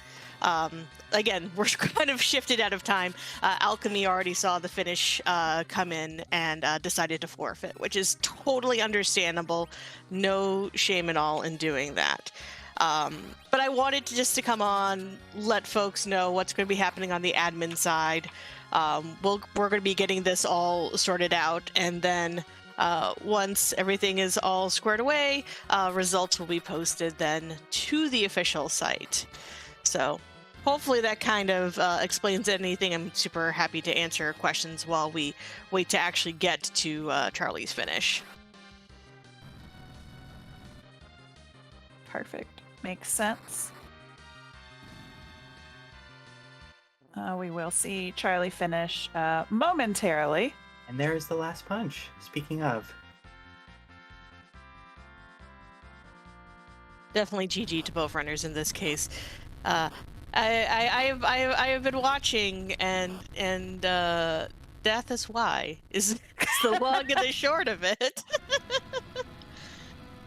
again, we're kind of shifted out of time. Alchemie already saw the finish come in and decided to forfeit, which is totally understandable. No shame at all in doing that. But I wanted to come on, let folks know what's going to be happening on the admin side. We're going to be getting this all sorted out, and then once everything is all squared away, results will be posted then to the official site. So hopefully that kind of explains anything. I'm super happy to answer questions while we wait to actually get to Charlie's finish. Perfect. Makes sense. We will see Charlie finish momentarily. And there's the last punch. Speaking of. Definitely GG to both runners in this case. I have been watching, and death is why is the long and the short of it.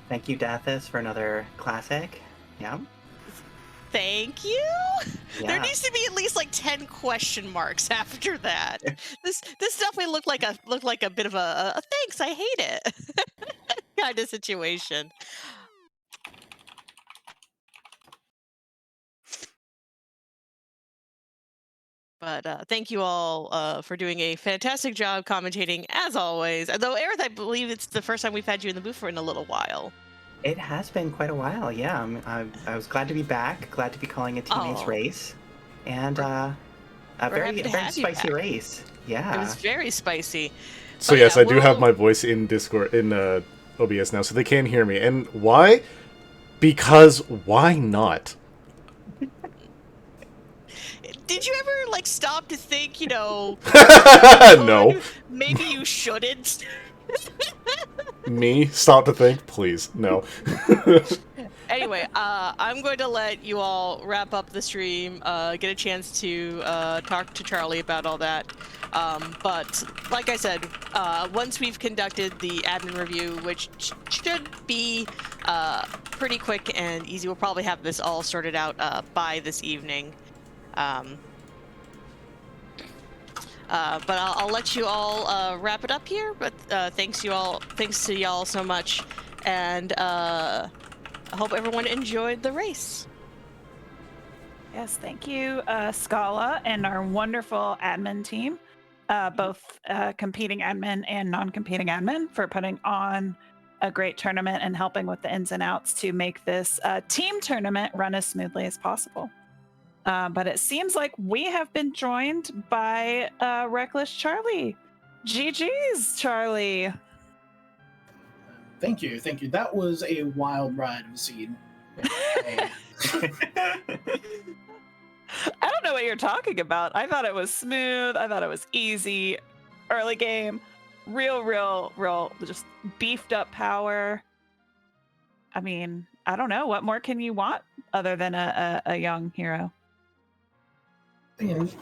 Thank you, Dathis, for another classic. Yeah. Thank you. Yeah. There needs to be at least like 10 question marks after that. This definitely looked like a bit of a thanks, I hate it kind of situation. But thank you all for doing a fantastic job commentating, as always. Though, Aerith, I believe it's the first time we've had you in the booth for in a little while. It has been quite a while, yeah. I was glad to be back, glad to be calling a teammates race. And a very spicy race. Yeah. It was very spicy. So yes, I do have my voice in Discord, in OBS now, so they can hear me. And why? Because why not? Did you ever like stop to think, No. Maybe you shouldn't. Me? Stop to think? Please, no. Anyway, I'm going to let you all wrap up the stream, get a chance to talk to Charlie about all that. But like I said, once we've conducted the admin review, which should be pretty quick and easy, we'll probably have this all sorted out by this evening. But I'll let you all wrap it up here. But thanks to y'all so much, and I hope everyone enjoyed the race. Yes, thank you, Scala, and our wonderful admin team, both competing admin and non-competing admin, for putting on a great tournament and helping with the ins and outs to make this team tournament run as smoothly as possible. But it seems like we have been joined by Reckless Charlie. GG's, Charlie. Thank you. That was a wild ride of a scene. I don't know what you're talking about. I thought it was smooth. I thought it was easy. Early game. Real, just beefed up power. I mean, I don't know. What more can you want other than a young hero?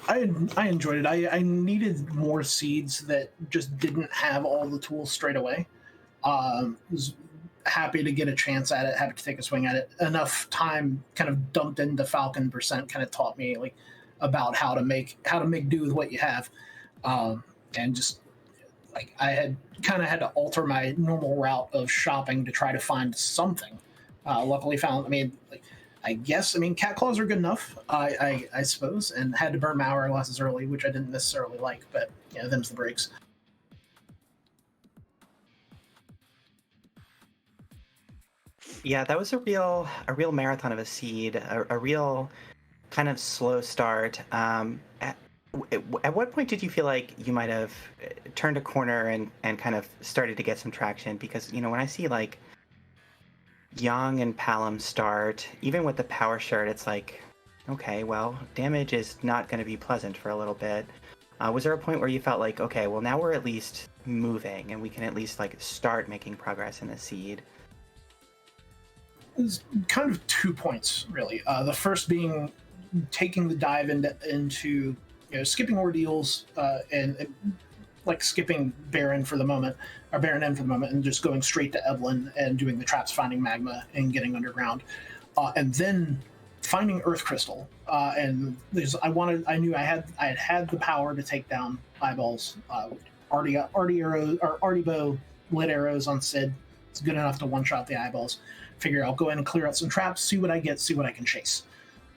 I enjoyed it. I needed more seeds that just didn't have all the tools straight away. Was happy to get a chance at it, happy to take a swing at it. Enough time kind of dumped into Falcon Percent kind of taught me like about how to make do with what you have. And just like I had to alter my normal route of shopping to try to find something. Luckily found, cat claws are good enough, I suppose, and had to burn my hourglasses early, which I didn't necessarily like, but them's the breaks. Yeah, that was a real marathon of a seed, a real kind of slow start. At what point did you feel like you might have turned a corner and kind of started to get some traction? Because when I see Yang and Palom start, even with the power shirt, it's like, okay, well, damage is not going to be pleasant for a little bit. Was there a point where you felt like, okay, well, now we're at least moving and we can at least like start making progress in the seed? There's kind of 2 points, really. The first being taking the dive into skipping ordeals and like skipping Baron for the moment, or Baron N for the moment, and just going straight to Eblan and doing the traps, finding magma, and getting underground, and then finding Earth Crystal. And I had the power to take down eyeballs. Artie arrows or Artie bow lit arrows on Sid. It's good enough to one shot the eyeballs. Figure I'll go in and clear out some traps, see what I get, see what I can chase.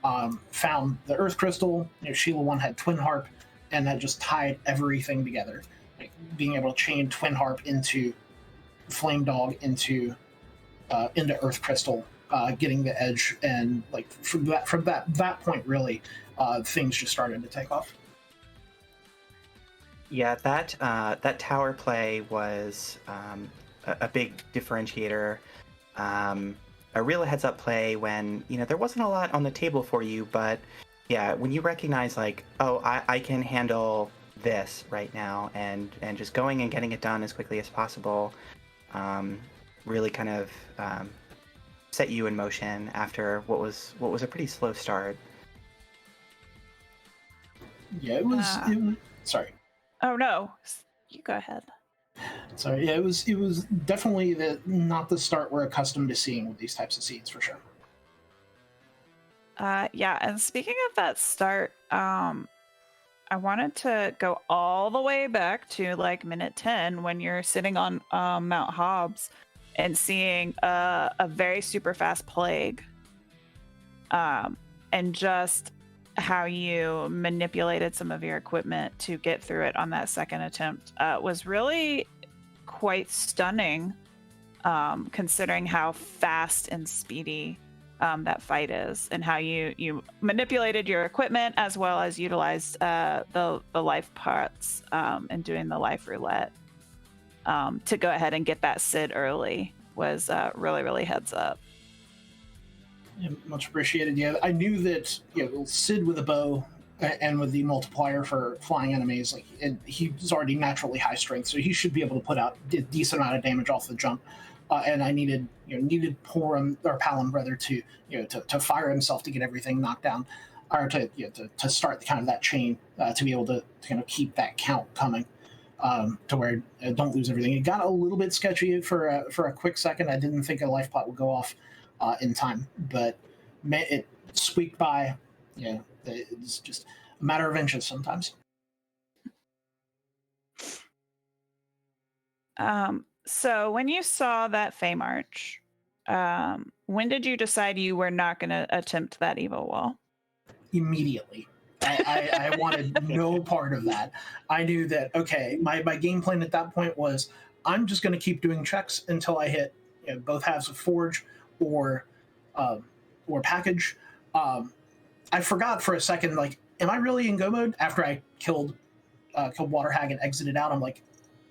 Found the Earth Crystal. Sheila 1 had Twin Harp, and that just tied everything together. Like being able to chain Twin Harp into Flame Dog into Earth Crystal, getting the edge, and like from that point, really, things just started to take off. Yeah, that tower play was a big differentiator. A real heads-up play when there wasn't a lot on the table for you, but yeah, when you recognize like, oh, I can handle this right now, and just going and getting it done as quickly as possible, really kind of set you in motion after what was a pretty slow start. Yeah, it was sorry. Oh no, you go ahead. Sorry, yeah, it was definitely not the start we're accustomed to seeing with these types of seeds, for sure. Yeah, and speaking of that start, I wanted to go all the way back to like minute 10 when you're sitting on Mount Hobbs and seeing a very super fast plague, and just how you manipulated some of your equipment to get through it on that second attempt was really quite stunning, considering how fast and speedy that fight is, and how you manipulated your equipment as well as utilized the life pots and doing the life roulette to go ahead and get that Sid early was really, really heads up. Yeah, much appreciated. Yeah, I knew that Sid with a bow and with the multiplier for flying enemies, like he's already naturally high strength, so he should be able to put out a decent amount of damage off the jump. And I needed Palom rather to fire himself to get everything knocked down, or to start kind of that chain to be able to kind of keep that count coming, to where don't lose everything. It got a little bit sketchy for a quick second. I didn't think a life pot would go off in time, but it squeaked by. Yeah, it's just a matter of inches sometimes. So when you saw that Fey March, when did you decide you were not going to attempt that evil wall? Immediately. I wanted no part of that. I knew that, okay, my game plan at that point was I'm just going to keep doing checks until I hit both halves of Forge or Package. I forgot for a second, like, am I really in go mode? After I killed Water Hag and exited out, I'm like,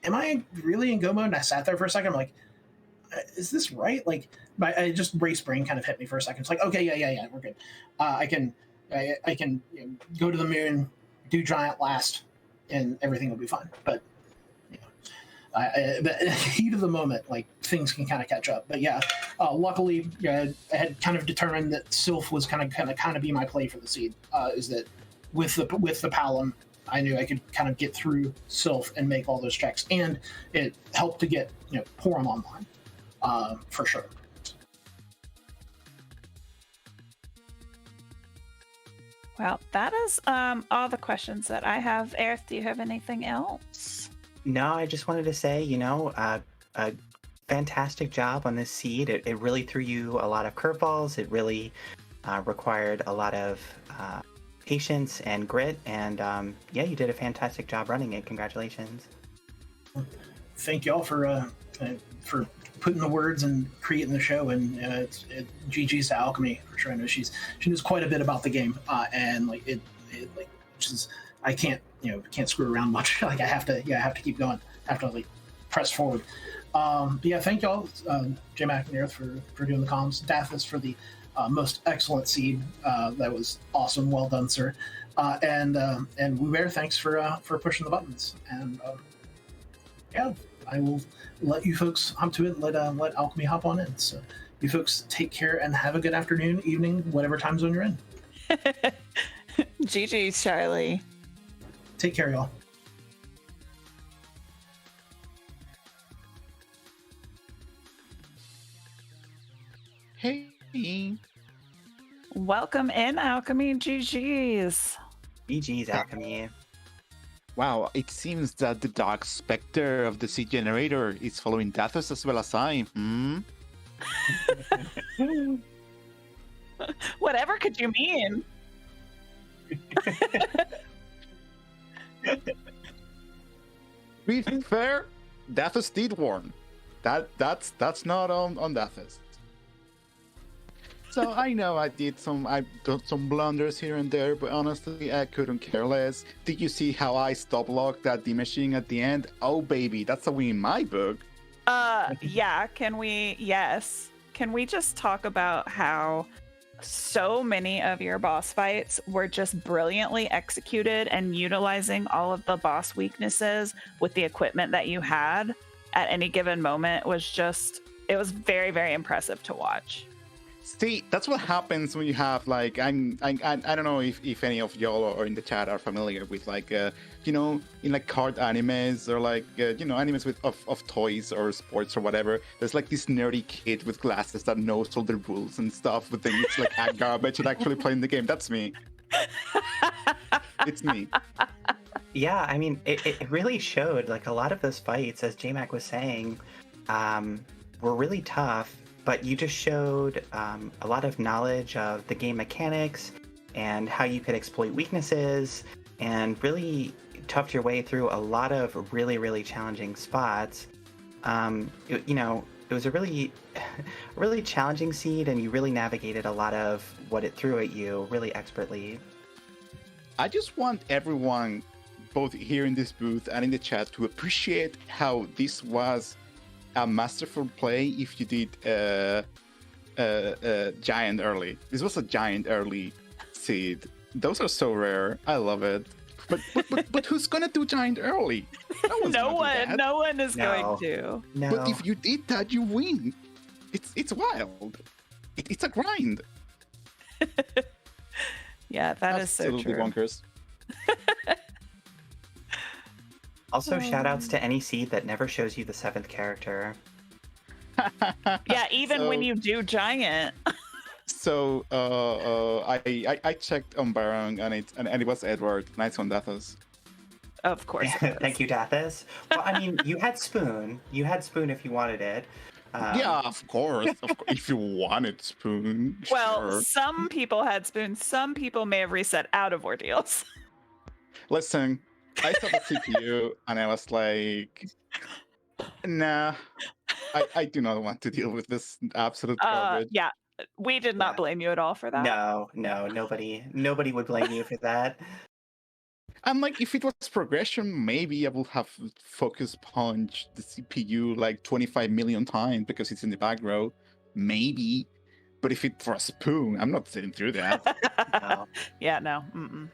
am I really in go mode? And I sat there for a second. I'm like, is this right? Like, I just race brain kind of hit me for a second. It's like, okay, yeah, we're good. I can go to the moon, do giant last, and everything will be fine. But the heat of the moment, like, things can kind of catch up. But yeah, luckily, I had kind of determined that Sylph was kind of be my play for the seed. Is that with the Palom, I knew I could kind of get through Sylph and make all those checks, and it helped to get Porum online for sure. Well, that is all the questions that I have. Aerith, do you have anything else? No, I just wanted to say, a fantastic job on this seed. It really threw you a lot of curveballs. It really required a lot of patience and grit, and yeah, you did a fantastic job running it. Congratulations. Thank y'all for putting the words and creating the show, and GG's to Alchemie for sure. I know she knows quite a bit about the game, and I can't screw around much. Like I have to keep going. I have to press forward. But yeah, thank y'all, J-Mac and Earth for doing the comms. Dathis for the most excellent seed. That was awesome. Well done, sir. And Woobear, thanks for pushing the buttons. And yeah, I will let you folks hop to it and let Alchemy hop on in. So you folks take care and have a good afternoon, evening, whatever time zone you're in. GG, Charlie. Take care, y'all. Hey. Welcome in, Alchemy. GG's. GG's, Alchemy. Wow, it seems that the dark specter of the seed generator is following Dathos as well as I. Whatever could you mean? To be fair, Dathos did warn. That's not on Dathos. So I know I've done some blunders here and there, but honestly, I couldn't care less. Did you see how I stop locked that D machine at the end? Oh baby, that's a win in my book. Yeah, can we just talk about how so many of your boss fights were just brilliantly executed and utilizing all of the boss weaknesses with the equipment that you had at any given moment it was very, very impressive to watch. See, that's what happens when you have like I don't know if any of y'all or in the chat are familiar with like in like card animes or like animes of toys or sports or whatever. There's like this nerdy kid with glasses that knows all the rules and stuff, but then it's like a garbage and actually playing the game. That's me. It's me. Yeah, I mean, it really showed. Like a lot of those fights, as J-Mac was saying, were really tough. But you just showed a lot of knowledge of the game mechanics and how you could exploit weaknesses, and really toughed your way through a lot of really, really challenging spots. It was a really, really challenging seed, and you really navigated a lot of what it threw at you really expertly. I just want everyone, both here in this booth and in the chat, to appreciate how this was a masterful play if you did giant early. This was a giant early seed. Those are so rare. I love it. But who's gonna do giant early? No one is going to. No. But if you did that, you win. It's wild. It's a grind. Yeah, that's so absolutely true. bonkers. Also, shout-outs to any seed that never shows you the 7th character. Yeah, even when you do giant. So I checked on Baron and it was Edward. Nice one, Dathos. Of course. Thank you, Dathis. Well, I mean, you had Spoon. You had Spoon if you wanted it. Yeah, of course. If you wanted Spoon. Well, sure. some people had Spoon. Some people may have reset out of ordeals. Listen, I saw the CPU and I was like, nah, I do not want to deal with this absolute garbage. Yeah, we did not blame you at all for that. No, nobody would blame you for that. And like, if it was progression, maybe I would have focus punched the CPU like 25 million times because it's in the back row. Maybe. But if it's for a Spoon, I'm not sitting through that. No. Yeah, no. Mm-mm.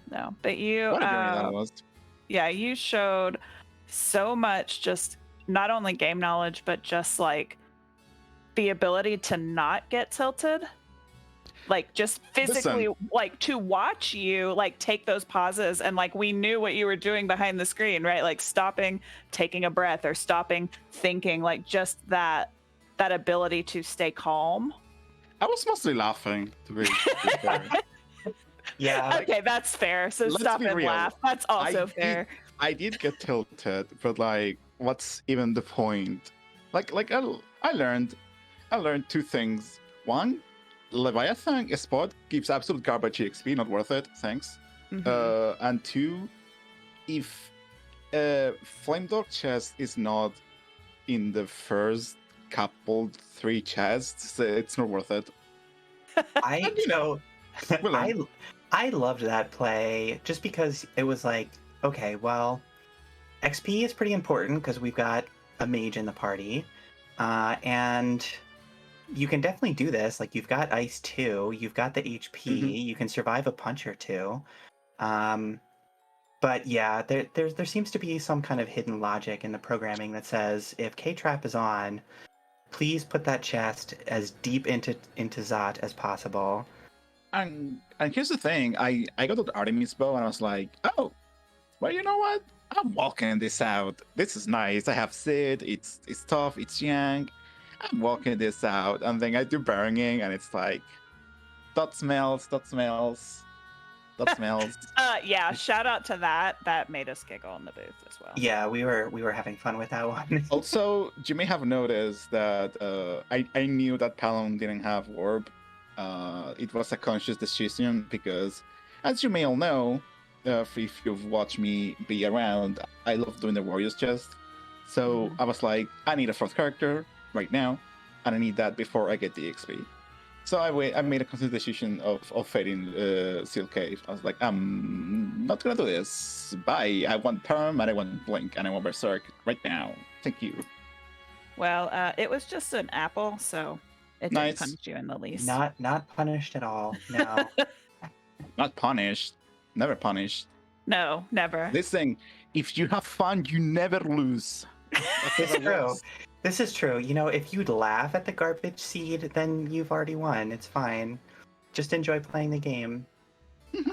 No, but you, What a journey that was. yeah, you showed so much, just not only game knowledge, but just like the ability to not get tilted. Like just physically, like to watch you like take those pauses, and like we knew what you were doing behind the screen, right? Like stopping, taking a breath, or stopping, thinking, like just that ability to stay calm. I was mostly laughing, to be fair. Yeah. Okay, that's fair. So Let's stop be and real. laugh. That's also fair. I did get tilted, but like, what's even the point? Like I learned two things. One, Leviathan spot gives absolute garbage XP, not worth it. Thanks. Mm-hmm. And two, if Flame Dog chest is not in the first couple 3 chests, it's not worth it. I loved that play just because it was like, okay, well, XP is pretty important because we've got a mage in the party, and you can definitely do this. Like, you've got ice too, you've got the HP, you can survive a punch or two. But yeah, there seems to be some kind of hidden logic in the programming that says if K-Trap is on, please put that chest as deep into Zot as possible. And here's the thing, I got to the Artemis bow and I was like, oh, well, you know what? I'm walking this out. This is nice. I have Sid. It's tough. It's Yang. I'm walking this out, and then I do burning, and it's like, that smells. Yeah, shout out to that. That made us giggle in the booth as well. Yeah, we were having fun with that one. Also, you may have noticed that I knew that Talon didn't have Orb. It was a conscious decision because, as you may all know, if you've watched me be around, I love doing the Warriors chest. So I was like, I need a 4th character right now, and I need that before I get the XP. So I made a conscious decision of fading Seal Cave. I was like, I'm not gonna do this. Bye. I want Perm, and I want Blink, and I want Berserk right now. Thank you. Well, it was just an apple, so it didn't punish you in the least. Not punished at all. No. Not punished. Never punished. No, never. Listen, if you have fun, you never lose. This is true. This is true. You know, if you'd laugh at the garbage seed, then you've already won. It's fine. Just enjoy playing the game.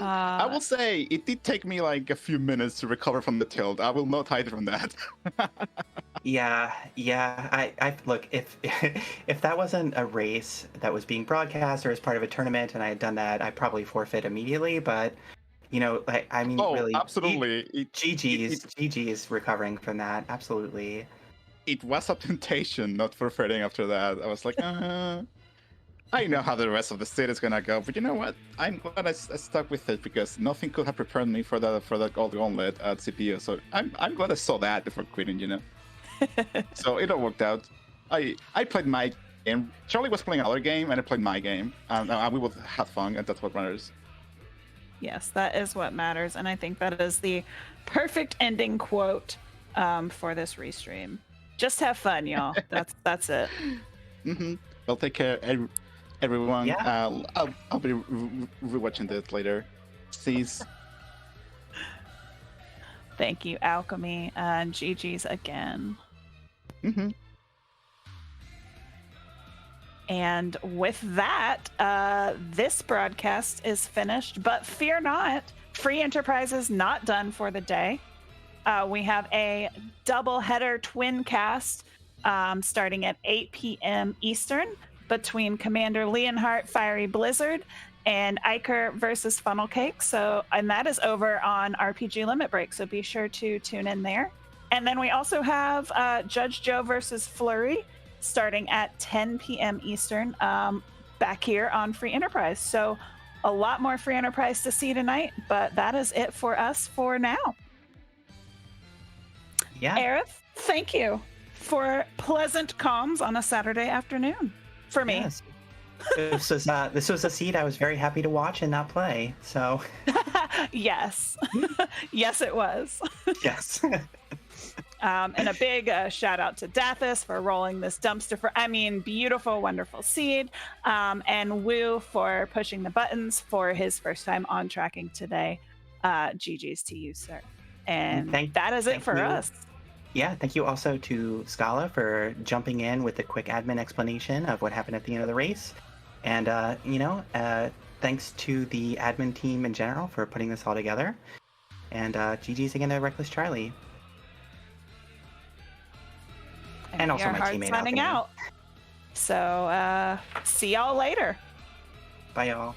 I will say, it did take me like a few minutes to recover from the tilt. I will not hide from that. Yeah. I look, if that wasn't a race that was being broadcast or as part of a tournament and I had done that, I'd probably forfeit immediately, but you know, I mean, really, absolutely. GG's recovering from that. Absolutely. It was a temptation not forfeiting after that. I was like, I know how the rest of the set is gonna go, but you know what? I'm glad I stuck with it because nothing could have prepared me for that gold gauntlet at CPU. So I'm glad I saw that before quitting, you know. So it all worked out. I played my game. Charlie was playing another game, and I played my game, and we both had fun, and that's what matters. Yes, that is what matters, and I think that is the perfect ending quote for this restream. Just have fun, y'all. That's it. Well, take care, everyone. Yeah. I'll be rewatching this later. Cease. Thank you, Alchemy, and GG's again. And with that, this broadcast is finished, but fear not, Free Enterprise is not done for the day. We have a double header twin cast starting at 8 p.m. Eastern between Commander Leonhardt, Fiery Blizzard, and Iker versus Funnel Cake. And that is over on RPG Limit Break, so be sure to tune in there. And then we also have Judge Joe versus Flurry starting at 10 p.m. Eastern back here on Free Enterprise. So a lot more Free Enterprise to see tonight, but that is it for us for now. Yeah. Aerith, thank you for pleasant comms on a Saturday afternoon for me. Yes. This was a seed I was very happy to watch and not play. So Yes. Yes, it was. yes. And a big shout out to Dathis for rolling this dumpster beautiful, wonderful seed. And Woo for pushing the buttons for his first time on tracking today. GG's to you, sir. And that is it for us. Yeah, thank you also to Scala for jumping in with a quick admin explanation of what happened at the end of the race. And, thanks to the admin team in general for putting this all together. And GG's again to Reckless Charlie. And also my teammate signing Alchemy. out. So, see y'all later. Bye, y'all.